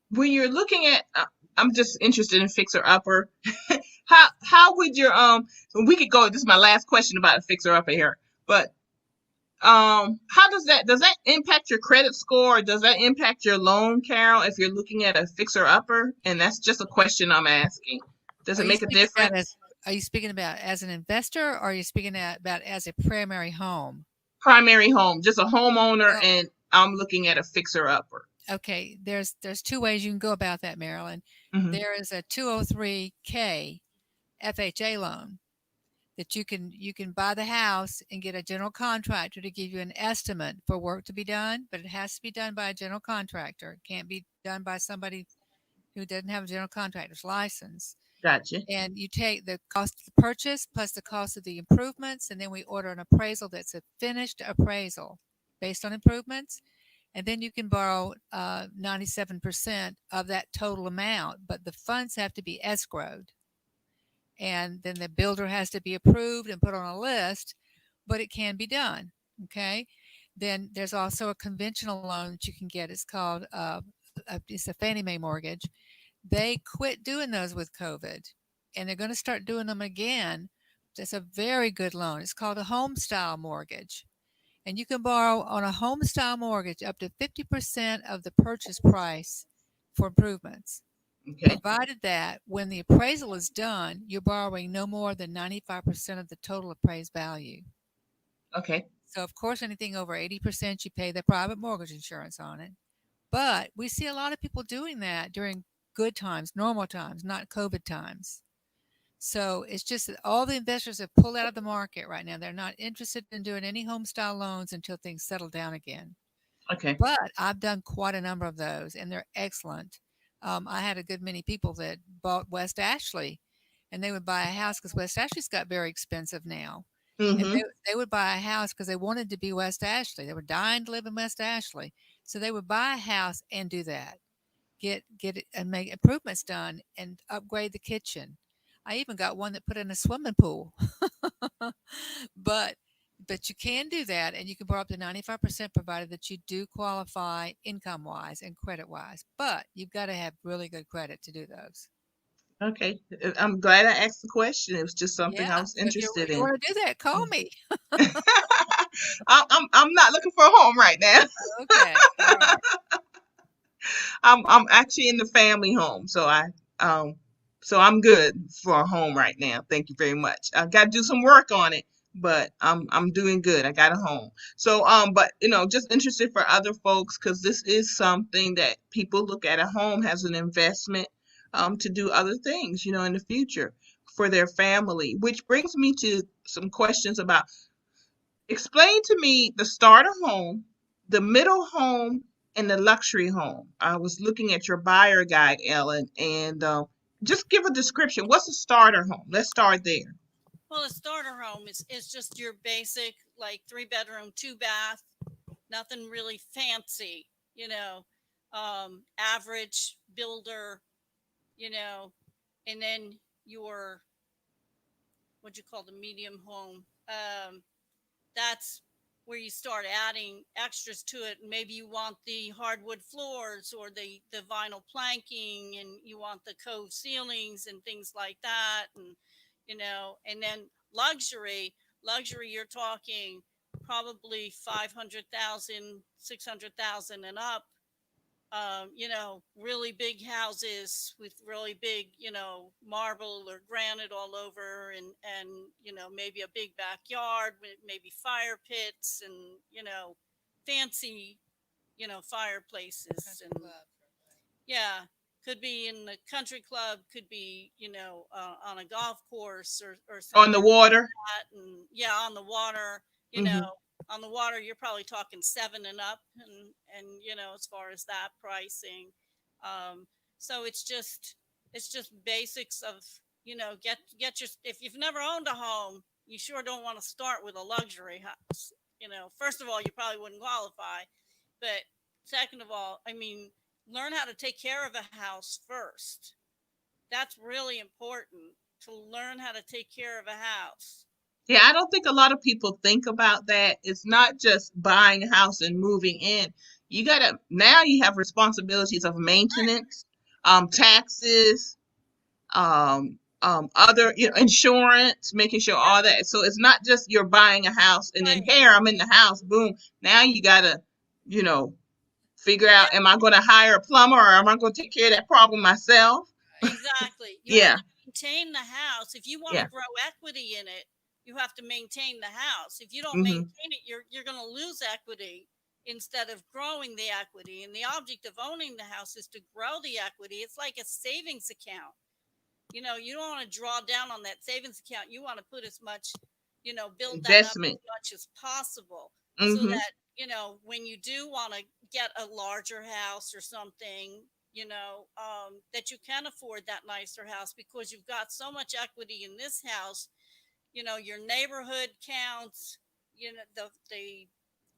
Speaker 1: when you're looking at, I'm just interested in fixer upper. How would your we could go. This is my last question about a fixer upper here, but how does that impact your credit score? Or does that impact your loan, Carol, if you're looking at a fixer upper? And that's just a question I'm asking. Does
Speaker 5: Are
Speaker 1: it
Speaker 5: you
Speaker 1: make a
Speaker 5: speaking about
Speaker 1: difference?
Speaker 5: are you speaking about as an investor, or are you speaking about as a primary home?
Speaker 1: Primary home, just a homeowner,
Speaker 5: Well,
Speaker 1: and I'm looking at a fixer upper.
Speaker 5: okay, there's two ways you can go about that, Marilyn.
Speaker 1: Hmm.
Speaker 5: There is a 203K FHA loan that you can buy the house and get a general contractor to give you an estimate for work to be done, but it has to be done by a general contractor. It can't be done by somebody who doesn't have a general contractor's license.
Speaker 1: Gotcha.
Speaker 5: And you take the cost of the purchase plus the cost of the improvements, and then we order an appraisal that's a finished appraisal based on improvements. And then you can borrow 97% of that total amount, but the funds have to be escrowed. And then the builder has to be approved and put on a list, but it can be done. Okay. Then there's also a conventional loan that you can get. It's called it's a Fannie Mae mortgage. They quit doing those with COVID, and they're going to start doing them again. It's a very good loan. It's called a home style mortgage. And you can borrow on a home style mortgage up to 50% of the purchase price for improvements,
Speaker 1: Okay.
Speaker 5: provided that when the appraisal is done, you're borrowing no more than 95% of the total appraised value.
Speaker 1: Okay.
Speaker 5: So, of course, anything over 80%, you pay the private mortgage insurance on it. But we see a lot of people doing that during good times, normal times, not COVID times. So it's just that all the investors have pulled out of the market right now. They're not interested in doing any home style loans until things settle down again.
Speaker 1: Okay.
Speaker 5: But I've done quite a number of those, and they're excellent. I had a good many people that bought West Ashley, and they would buy a house because West Ashley's got very expensive now. And
Speaker 1: Mm-hmm.
Speaker 5: they would buy a house because they wanted to be West Ashley. They were dying to live in West Ashley. So they would buy a house and do that. Get it and make improvements done and upgrade the kitchen. I even got one that put in a swimming pool. but but you can do that, and you can borrow up to 95% provided that you do qualify income wise and credit wise. But you've got to have really good credit to do those.
Speaker 1: Okay. I'm glad I asked the question. It was just something
Speaker 5: Yeah.
Speaker 1: I was
Speaker 5: So if
Speaker 1: interested
Speaker 5: you
Speaker 1: in.
Speaker 5: want to do that, call me.
Speaker 1: I'm not looking for a home right now.
Speaker 5: Okay. All right.
Speaker 1: I'm actually in the family home, um so I'm good for a home right now. Thank you very much. I got to do some work on it, but I'm doing good. I got a home. So but just interested for other folks because this is something that people look at a home as an investment to do other things, in the future for their family, which brings me to some questions about. Explain to me the starter home, the middle home, and the luxury home. I was looking at your buyer guide, Ellen, and just give a description. What's a starter home? Let's start there.
Speaker 4: Well, a starter home is just your basic, like 3 bedroom, 2 bath, nothing really fancy, average builder, you know, and then your, what you call the medium home. That's where you start adding extras to it. Maybe you want the hardwood floors or the vinyl planking, and you want the cove ceilings and things like that. And then luxury, you're talking probably 500,000, 600,000 and up. Really big houses with really big, marble or granite all over, and maybe a big backyard with maybe fire pits and fancy, fireplaces.
Speaker 5: Country
Speaker 4: And
Speaker 5: club.
Speaker 4: yeah, could be in the country club, could be on a golf course or
Speaker 1: On
Speaker 4: something
Speaker 1: the
Speaker 4: like
Speaker 1: water.
Speaker 4: that. And yeah, on the water, you know,
Speaker 1: Hmm.
Speaker 4: on the water, you're probably talking 7 and up, and as far as that pricing. So it's just basics of get your, if you've never owned a home, you sure don't want to start with a luxury house. First of all, you probably wouldn't qualify, but second of all, I mean, learn how to take care of a house first. That's really important, to learn how to take care of a house.
Speaker 1: Yeah, I don't think a lot of people think about that. It's not just buying a house and moving in. You gotta now you have responsibilities of
Speaker 4: Right.
Speaker 1: maintenance, taxes, other insurance, making sure
Speaker 4: Yep.
Speaker 1: all that. So it's not just you're buying a house and then
Speaker 4: Right.
Speaker 1: here I'm in the house, boom. Now you gotta, you know, figure
Speaker 4: Yep.
Speaker 1: out, am I going to hire a plumber or am I going to take care of that problem myself?
Speaker 4: Exactly. You have
Speaker 1: Yeah,
Speaker 4: to maintain the house. If you want to
Speaker 1: yeah.
Speaker 4: grow equity in it, you have to maintain the house. If you don't
Speaker 1: Mhm.
Speaker 4: maintain it, you're going to lose equity instead of growing the equity. And the object of owning the house is to grow the equity. It's like a savings account. You don't want to draw down on that savings account. You want to put as much, build that up as
Speaker 1: Investment.
Speaker 4: much as possible, so
Speaker 1: Mhm.
Speaker 4: that, when you do want to get a larger house or something, that you can afford that nicer house because you've got so much equity in this house. Your neighborhood counts, the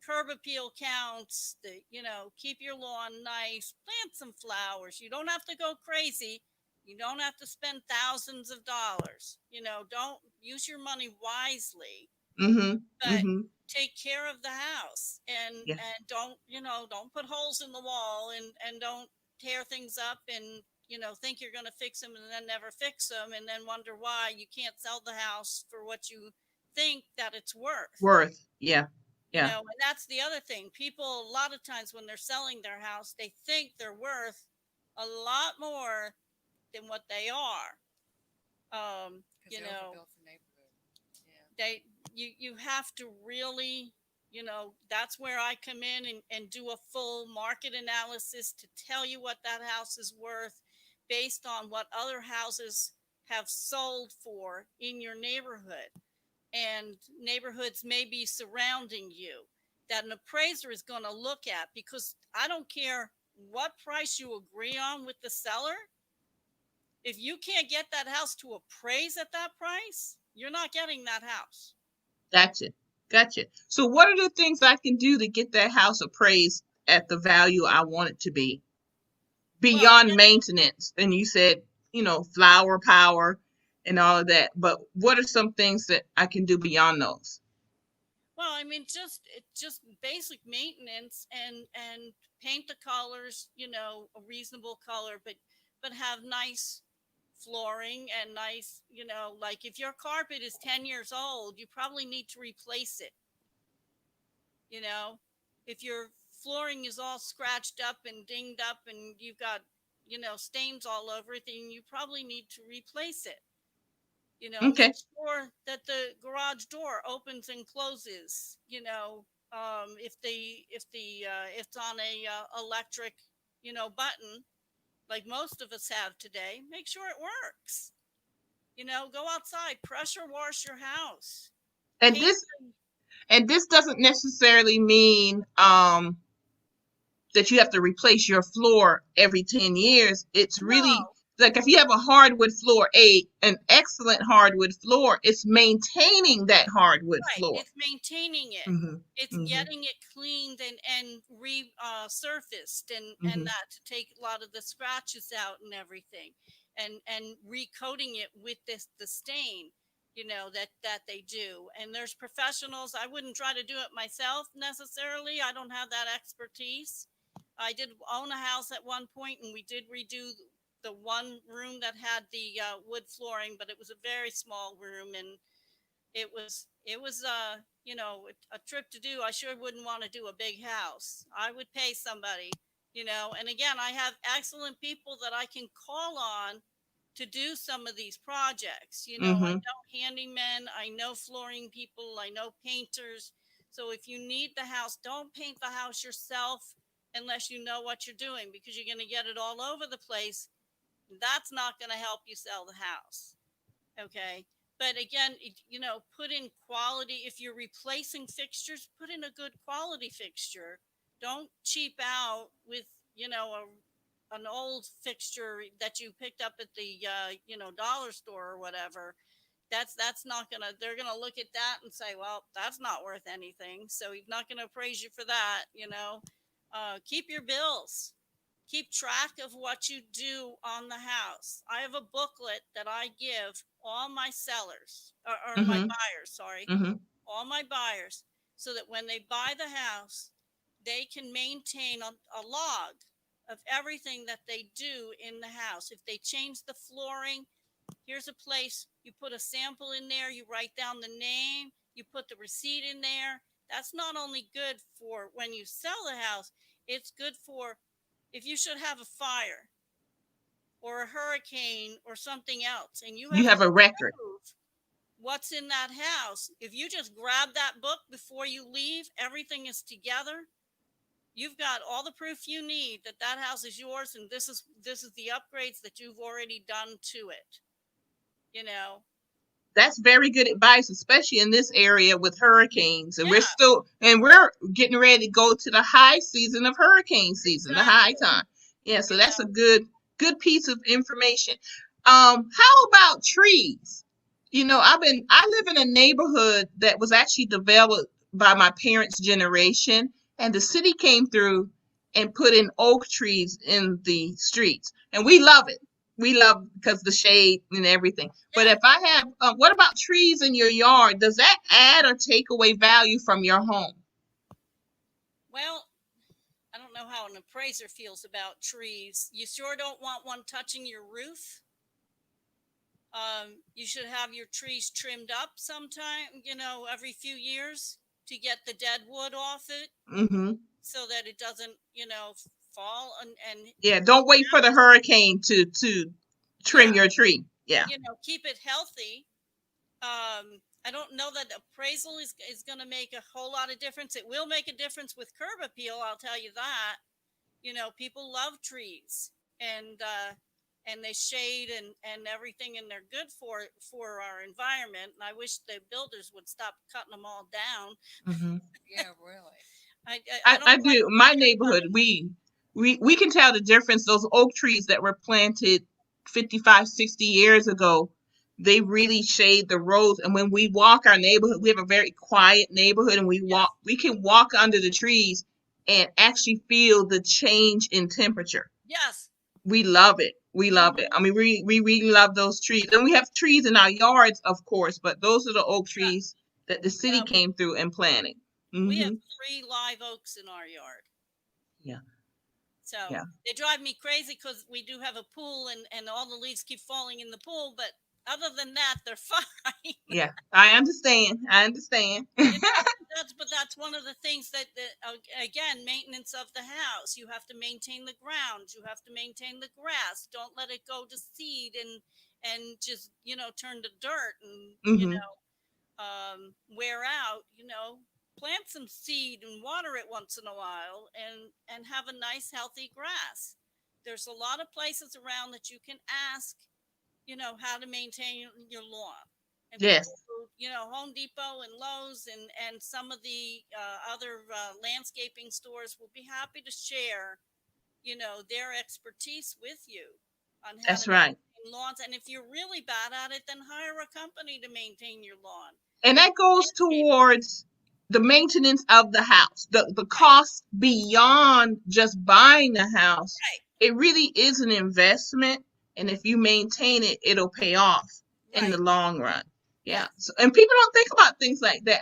Speaker 4: curb appeal counts, keep your lawn nice, plant some flowers. You don't have to go crazy. You don't have to spend thousands of dollars. Don't use your money wisely,
Speaker 1: Mhm.
Speaker 4: but
Speaker 1: Mhm.
Speaker 4: take care of the house, and
Speaker 1: Yeah.
Speaker 4: don't put holes in the wall, and don't tear things up, and think you're going to fix them and then never fix them, and then wonder why you can't sell the house for what you think that it's worth.
Speaker 1: Worth. Yeah. Yeah.
Speaker 4: And that's the other thing. People, a lot of times when they're selling their house, they think they're worth a lot more than what they are. um
Speaker 5: Because
Speaker 4: you
Speaker 5: they
Speaker 4: know
Speaker 5: overbuilt the neighborhood. Yeah.
Speaker 4: they you have to really, that's where I come in, and do a full market analysis to tell you what that house is worth, based on what other houses have sold for in your neighborhood, and neighborhoods may be surrounding you, that an appraiser is going to look at, because I don't care what price you agree on with the seller. If you can't get that house to appraise at that price, you're not getting that house.
Speaker 1: Gotcha. Gotcha. So what are the things I can do to get that house appraised at the value I want it to be
Speaker 4: Well,
Speaker 1: beyond maintenance? And you said, flower power and all of that. But what are some things that I can do beyond those?
Speaker 4: I mean, just basic maintenance, and paint the colors, a reasonable color, but have nice flooring, and nice, like if your carpet is 10 years old, you probably need to replace it. you know if your flooring is all scratched up and dinged up, and you've got, stains all over it, then you probably need to replace it. Make
Speaker 1: Okay.
Speaker 4: sure that the garage door opens and closes. If it's on a electric, button, like most of us have today, make sure it works. Go outside, pressure wash your house,
Speaker 1: And
Speaker 4: paint.
Speaker 1: this doesn't necessarily mean that you have to replace your floor every 10 years. It's really
Speaker 4: No.
Speaker 1: like if you have a hardwood floor, an excellent hardwood floor, it's maintaining that hardwood
Speaker 4: Right.
Speaker 1: floor.
Speaker 4: It's maintaining it.
Speaker 1: Mhm.
Speaker 4: It's
Speaker 1: Mhm.
Speaker 4: getting it cleaned, and resurfaced, and
Speaker 1: Mhm.
Speaker 4: that, to take a lot of the scratches out and everything, and recoating it with the stain, that they do. And there's professionals. I wouldn't try to do it myself necessarily. I don't have that expertise. I did own a house at one point, and we did redo the one room that had the wood flooring, but it was a very small room, and it was a trip to do. I sure wouldn't want to do a big house. I would pay somebody, and again, I have excellent people that I can call on to do some of these projects. I
Speaker 1: Mhm.
Speaker 4: know handymen, I know flooring people, I know painters. So if you need the house, don't paint the house yourself unless you know what you're doing, because you're going to get it all over the place. That's not going to help you sell the house. Okay. But again, put in quality. If you're replacing fixtures, put in a good quality fixture. Don't cheap out with, an old fixture that you picked up at the, dollar store or whatever. that's not gonna, they're gonna look at that and say, well, that's not worth anything, so he's not gonna appraise you for that, keep your bills, keep track of what you do on the house. I have a booklet that I give all my sellers, or my
Speaker 1: Mm-hmm.
Speaker 4: buyers, sorry,
Speaker 1: Mm-hmm.
Speaker 4: all my buyers, so that when they buy the house, they can maintain a log of everything that they do in the house. If they change the flooring, here's a place, you put a sample in there, you write down the name, you put the receipt in there. That's not only good for when you sell the house, it's good for if you should have a fire or a hurricane or something else, and you
Speaker 1: You
Speaker 4: have to
Speaker 1: have a record.
Speaker 4: prove what's in that house. If you just grab that book before you leave, everything is together. You've got all the proof you need that that house is yours, and this is the upgrades that you've already done to it. You know,
Speaker 1: That's very good advice, especially in this area with hurricanes. And
Speaker 4: yeah,
Speaker 1: we're getting ready to go to the high season of hurricane season, the high
Speaker 4: exactly.
Speaker 1: time. Yeah, so
Speaker 4: You
Speaker 1: that's a
Speaker 4: know,
Speaker 1: good piece of information. How about trees? I live in a neighborhood that was actually developed by my parents' generation, and the city came through and put in oak trees in the streets, and we love it. We love because the shade and everything. But
Speaker 4: yeah.
Speaker 1: if I have, what about trees in your yard? Does that add or take away value from your home?
Speaker 4: Well, I don't know how an appraiser feels about trees. You sure don't want one touching your roof. You should have your trees trimmed up sometime, every few years to get the dead wood off it
Speaker 1: Mm-hmm.
Speaker 4: so that it doesn't, fall and
Speaker 1: Yeah, don't wait for the hurricane to trim
Speaker 4: yeah,
Speaker 1: your tree. Yeah.
Speaker 4: keep it healthy. I don't know that appraisal is going to make a whole lot of difference. It will make a difference with curb appeal, I'll tell you that. People love trees, and they shade and everything, and they're good for our environment. And I wish the builders would stop cutting them all down.
Speaker 1: Mm-hmm.
Speaker 5: Yeah, really.
Speaker 4: I
Speaker 1: I
Speaker 4: don't like
Speaker 1: do. My
Speaker 4: their
Speaker 1: neighborhood,
Speaker 4: cutting.
Speaker 1: we can tell the difference. Those oak trees that were planted 55, 60 years ago, they really shade the roads. And when we walk our neighborhood, we have a very quiet neighborhood, and
Speaker 4: Yes,
Speaker 1: we can walk under the trees and actually feel the change in temperature.
Speaker 4: yes.
Speaker 1: We love it. We love it.
Speaker 4: Hmm.
Speaker 1: I mean, we really love those trees. And we have trees in our yards, of course, but those are the oak
Speaker 4: Yeah,
Speaker 1: trees that the city
Speaker 4: yeah.
Speaker 1: came through and planted.
Speaker 4: We have
Speaker 1: Hmm.
Speaker 4: 3 live oaks in our yard.
Speaker 1: Yeah.
Speaker 4: So
Speaker 1: Yeah.
Speaker 4: they drive me crazy because we do have a pool, and all the leaves keep falling in the pool. But other than that, they're fine.
Speaker 1: Yeah. I understand. I understand.
Speaker 4: That's one of the things that again, maintenance of the house. You have to maintain the ground. You have to maintain the grass. Don't let it go to seed and just turn to dirt and
Speaker 1: Hmm.
Speaker 4: wear out. Plant some seed and water it once in a while, and have a nice healthy grass. There's a lot of places around that you can ask how to maintain your lawn. And people,
Speaker 1: Yes.
Speaker 4: Home Depot and Lowe's and some of the other landscaping stores will be happy to share, their expertise with you on how to
Speaker 1: That's right.
Speaker 4: maintain lawns. And if you're really bad at it, then hire a company to maintain your lawn.
Speaker 1: And that goes
Speaker 4: Landscape,
Speaker 1: towards the maintenance of the house, the
Speaker 4: right,
Speaker 1: cost beyond just buying the house.
Speaker 4: right,
Speaker 1: It really is an investment, and if you maintain it, it'll pay off in the
Speaker 4: right.
Speaker 1: long run. Yeah.
Speaker 4: Yes.
Speaker 1: So, and people don't think about things like that.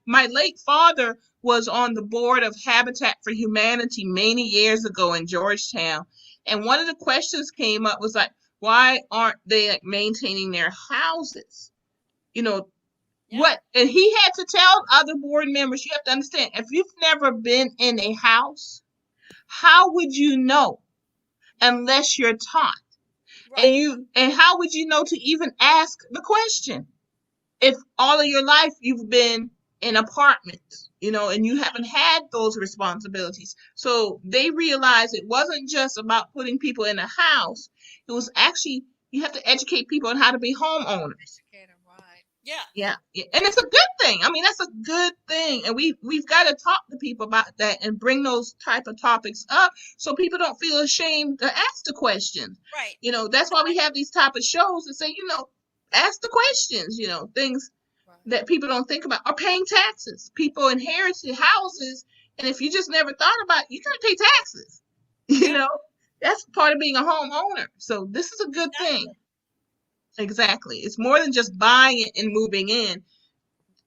Speaker 1: My late father was on the board of Habitat for Humanity many years ago in Georgetown, and one of the questions came up was like, why aren't they like maintaining their houses? You know,
Speaker 4: Yeah.
Speaker 1: and he had to tell other board members, you have to understand, if you've never been in a house, how would you know unless you're taught?
Speaker 4: Right.
Speaker 1: And how would you know to even ask the question if all of your life you've been in apartments, and you haven't had those responsibilities? So they realized it wasn't just about putting people in a house. It was actually, you have to educate people on how to be homeowners.
Speaker 5: Educate them right.
Speaker 4: Yeah.
Speaker 1: Yeah, yeah, and it's a good thing. I mean, that's a good thing, and we've got to talk to people about that and bring those type of topics up so people don't feel ashamed to ask the questions.
Speaker 4: Right.
Speaker 1: That's why we have these type of shows and say, Ask the questions, things
Speaker 5: Right.
Speaker 1: that people don't think about are paying taxes. People inherited houses, and if you just never thought about it, you gotta pay taxes. You
Speaker 4: Yeah,
Speaker 1: know, that's part of being a homeowner. So this is a good thing.
Speaker 4: exactly.
Speaker 1: Exactly. It's more than just buying it and moving in.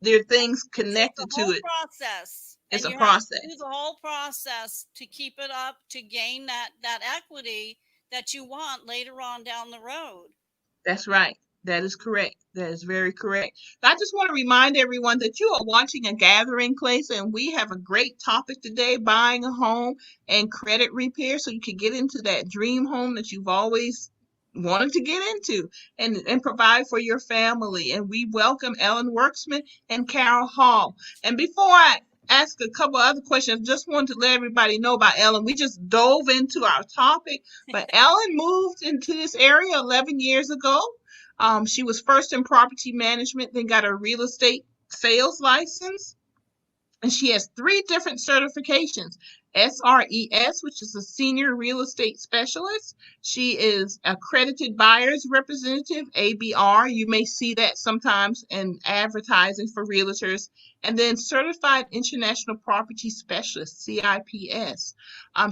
Speaker 1: There are things
Speaker 4: It's a
Speaker 1: connected to
Speaker 4: whole
Speaker 1: it.
Speaker 4: process,
Speaker 1: It's
Speaker 4: and
Speaker 1: a
Speaker 4: you have to do
Speaker 1: process.
Speaker 4: the whole process to keep it up to gain that equity that you want later on down the road.
Speaker 1: That's right. That is correct. That is very correct. I just want to remind everyone that you are watching a gathering place, and we have a great topic today: buying a home and credit repair, so you can get into that dream home that you've always wanted to get into and provide for your family. And we welcome Ellen Werksman and Carol Hall. And before I ask a couple other questions, just wanted to let everybody know about Ellen. We just dove into our topic, but Ellen moved into this area 11 years ago. She was first in property management, then got a real estate sales license, and she has three different certifications: SRES, which is a senior real estate specialist. She is accredited buyer's representative, ABR. You may see that sometimes in advertising for realtors. And then certified international property specialist, CIPS.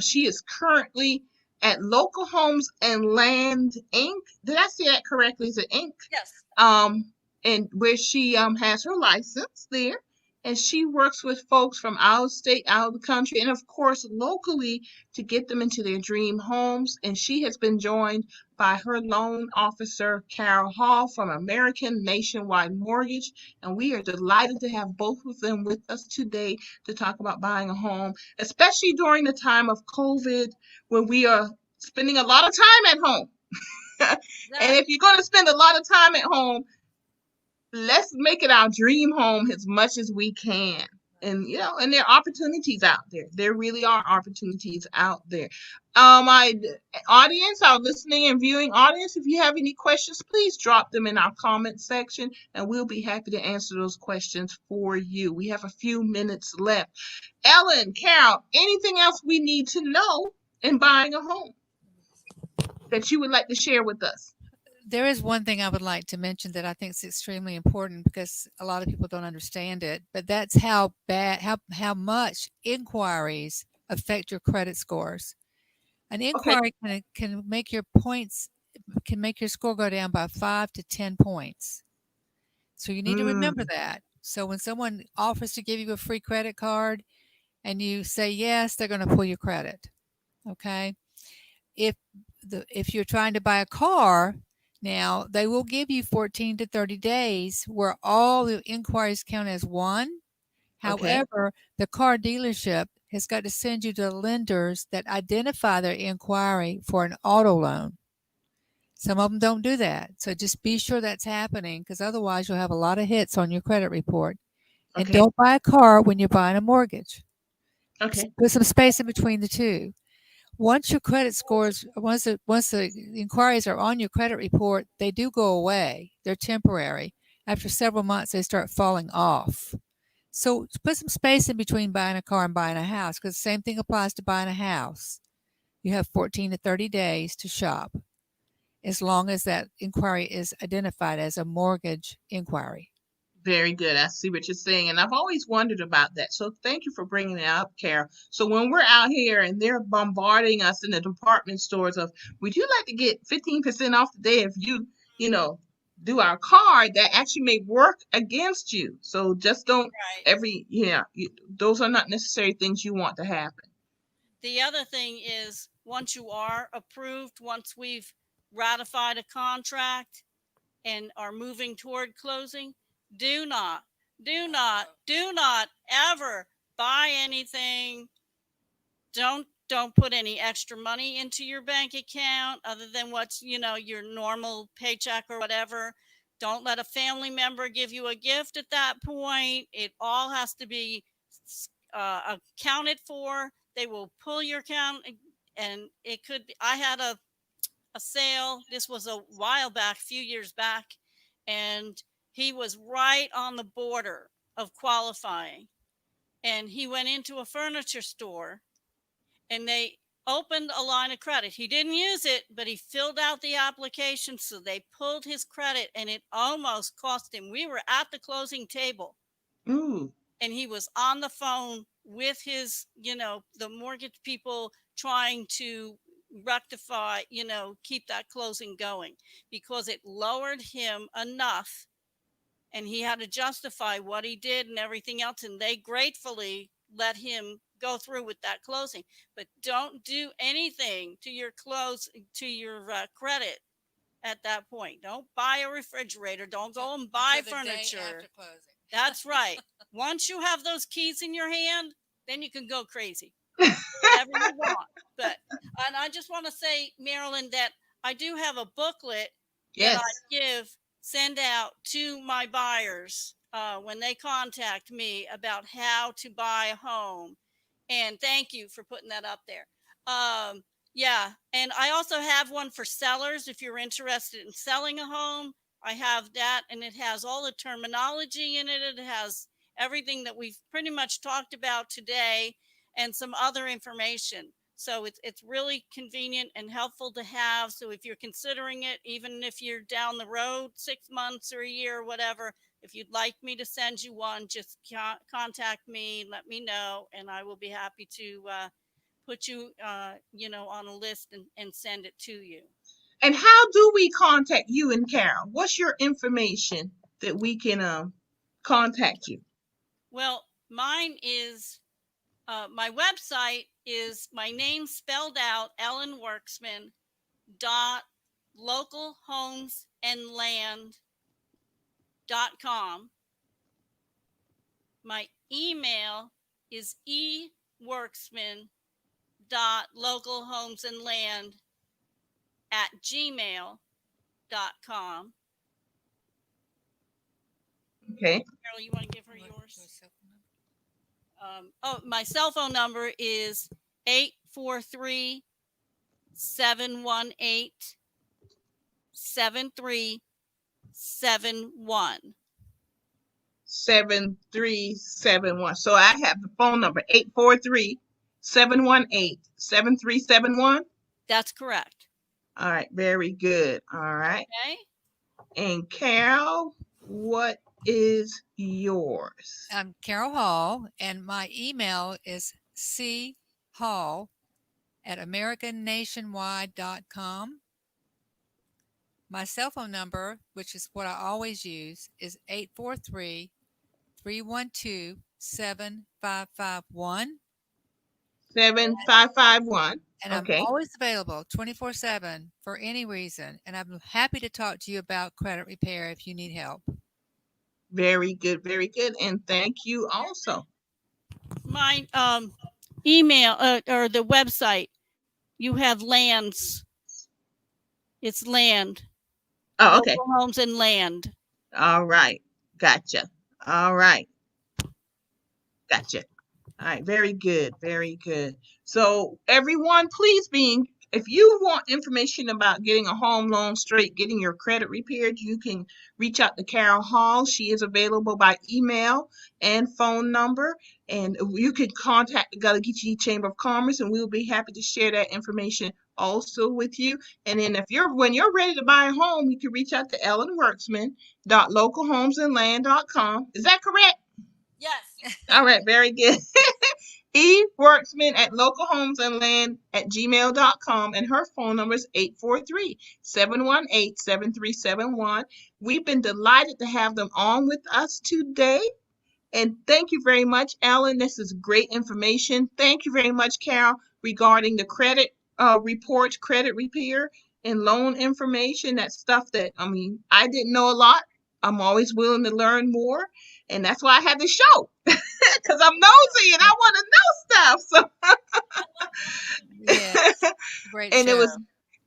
Speaker 1: She is currently at Local Homes and Land Inc. Did I say that correctly? Is it Inc?
Speaker 4: Yes.
Speaker 1: um, and where she has her license there, and she works with folks from out of state, out of the country, and of course locally to get them into their dream homes. And she has been joined by her loan officer, Carol Hall from American Nationwide Mortgage, and we are delighted to have both of them with us today to talk about buying a home, especially during the time of COVID, when we are spending a lot of time at home. And if
Speaker 4: Exactly.
Speaker 1: you're going to spend a lot of time at home, let's make it our dream home as much as we can. And and there are opportunities out there. There really are opportunities out there. My audience, our listening and viewing audience, if you have any questions, please drop them in our comment section, and we'll be happy to answer those questions for you. We have a few minutes left. Ellen, Carol, anything else we need to know in buying a home that you would like to share with us?
Speaker 5: There is one thing I would like to mention that I think is extremely important because a lot of people don't understand it, but that's how much inquiries affect your credit scores. An
Speaker 1: Okay,
Speaker 5: inquiry can make your points can make your score go down by 5 to 10 points. So you need to remember
Speaker 1: mm,
Speaker 5: that. So when someone offers to give you a free credit card and you say yes, they're going to pull your credit. Okay? If if you're trying to buy a car, now they will give you 14 to 30 days where all the inquiries count as one.
Speaker 1: okay,
Speaker 5: However, the car dealership has got to send you to lenders that identify their inquiry for an auto loan. Some of them don't do that. So just be sure that's happening because otherwise you'll have a lot of hits on your credit report. And
Speaker 1: okay,
Speaker 5: don't buy a car when you're buying a mortgage.
Speaker 1: okay,
Speaker 5: Put some space in between the two. Once your credit scores, once the inquiries are on your credit report, they do go away. They're temporary. After several months, they start falling off. So put some space in between buying a car and buying a house because the same thing applies to buying a house. You have 14 to 30 days to shop as long as that inquiry is identified as a mortgage inquiry.
Speaker 1: very good. I see what you're saying. And I've always wondered about that. So thank you for bringing it up, Carol. So when we're out here and they're bombarding us in the department stores of, would you like to get 15% off today if you know, do our card, that actually may work against you. So just don't
Speaker 4: Right.
Speaker 1: every, those are not necessary things you want to happen.
Speaker 4: The other thing is once you are approved, once we've ratified a contract and are moving toward closing, do not, do not ever buy anything. Don't put any extra money into your bank account other than what's, your normal paycheck or whatever. Don't let a family member give you a gift at that point. It all has to be accounted for. They will pull your account, and it could be. I had a sale. This was a while back, a few years back, and he was right on the border of qualifying. And he went into a furniture store, and opened a line of credit. He didn't use it, but he filled out the application. So they pulled his credit and it almost cost him. We were at the closing table.
Speaker 1: Ooh.
Speaker 4: And he was on the phone with his, the mortgage people trying to rectify, keep that closing going because it lowered him enough and he had to justify what he did and everything else. And they gratefully let him go through with that closing. But don't do anything to your credit at that point. Don't buy a refrigerator. Don't go and buy furniture. That's right. Once you have those keys in your hand, then you can go crazy. Whatever you want. And I just want to say, Marilyn, that I do have a booklet that I send out to my buyers when they contact me about how to buy a home. And thank you for putting that up there. Yeah. And I also have one for sellers. If you're interested in selling a home, I have that. And it has all the terminology in it. It has everything that we've pretty much talked about today and some other information. So it's really convenient and helpful to have. So if you're considering it, even if you're down the road 6 months or a year or whatever, if you'd like me to send you one, just contact me, let me know, and I will be happy to put you, on a list and send it to you.
Speaker 1: And how do we contact you and Carol? What's your information that we can contact you?
Speaker 4: Well, mine is my website is my name spelled out, Ellen Werksman .localhomesandland.com. My email is eworksman.localhomesandland@gmail.com.
Speaker 1: Okay.
Speaker 4: Carol, you want to give her yours? My cell phone number is 843-718-7371.
Speaker 1: 7371. So I have the phone number 843-718-7371.
Speaker 4: That's correct.
Speaker 1: All right, very good. All right.
Speaker 4: Okay.
Speaker 1: And Carol, what is yours?
Speaker 5: I'm Carol Hall, and my email is chall@americannationwide.com. My cell phone number, which is what I always use, is 843-312-7551.
Speaker 1: 7551.
Speaker 5: And
Speaker 1: okay.
Speaker 5: I'm always available 24/7 for any reason. And I'm happy to talk to you about credit repair if you need help.
Speaker 1: Very good, very good. And thank you also.
Speaker 4: My email or the website, you have lands. It's land.
Speaker 1: Oh, okay.
Speaker 4: Local Homes and Land.
Speaker 1: All right. Gotcha. All right. Gotcha. All right. Very good. Very good. So everyone, please if you want information about getting a home loan straight, getting your credit repaired, you can reach out to Carol Hall. She is available by email and phone number. And you can contact the Gullah Geechee Chamber of Commerce, and we'll be happy to share that information also with you. And then when you're ready to buy a home, you can reach out to Ellen Werksman .localhomesandland.com. Is that correct?
Speaker 4: Yes.
Speaker 1: All right, very good. eworksman@localhomesandland@gmail.com, and her phone number is 843-718-7371. We've been delighted to have them on with us today. And thank you very much, Ellen. This is great information. Thank you very much, Carol, regarding the credit reports, credit repair, and loan information. That's stuff that, I didn't know a lot. I'm always willing to learn more. And that's why I had the show, because I'm nosy and I want to know stuff. So,
Speaker 5: yes, great
Speaker 1: and
Speaker 5: show.
Speaker 1: it was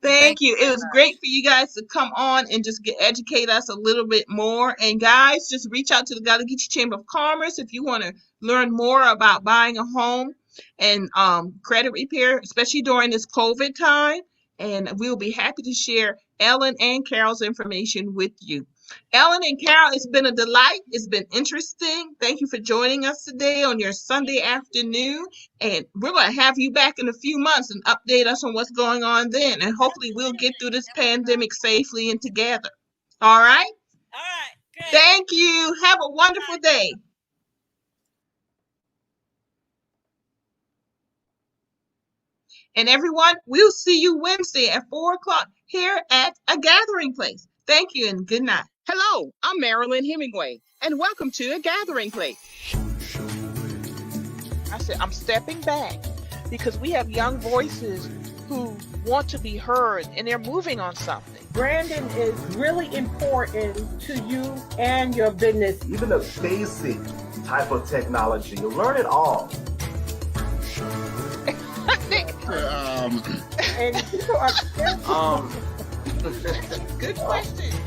Speaker 1: Thank you. It was great for you guys to come on and just educate us a little bit more. And guys, just reach out to the Gullah Geechee Chamber of Commerce if you want to learn more about buying a home and credit repair, especially during this COVID time. And we'll be happy to share Ellen and Carol's information with you. Ellen and Carol, it's been a delight. It's been interesting. Thank you for joining us today on your Sunday afternoon. And we're going to have you back in a few months and update us on what's going on then. And hopefully we'll get through this pandemic safely and together. All right?
Speaker 4: All right, good.
Speaker 1: Thank you. Have a wonderful day. And everyone, we'll see you Wednesday at 4 o'clock here at A Gathering Place. Thank you and good night.
Speaker 6: Hello, I'm Marilyn Hemingway, and welcome to A Gathering Place. I said, I'm stepping back because we have young voices who want to be heard, and they're moving on something.
Speaker 2: Branding is really important to you and your business.
Speaker 3: Even a basic type of technology, you learn it all.
Speaker 2: And people are
Speaker 1: Good question.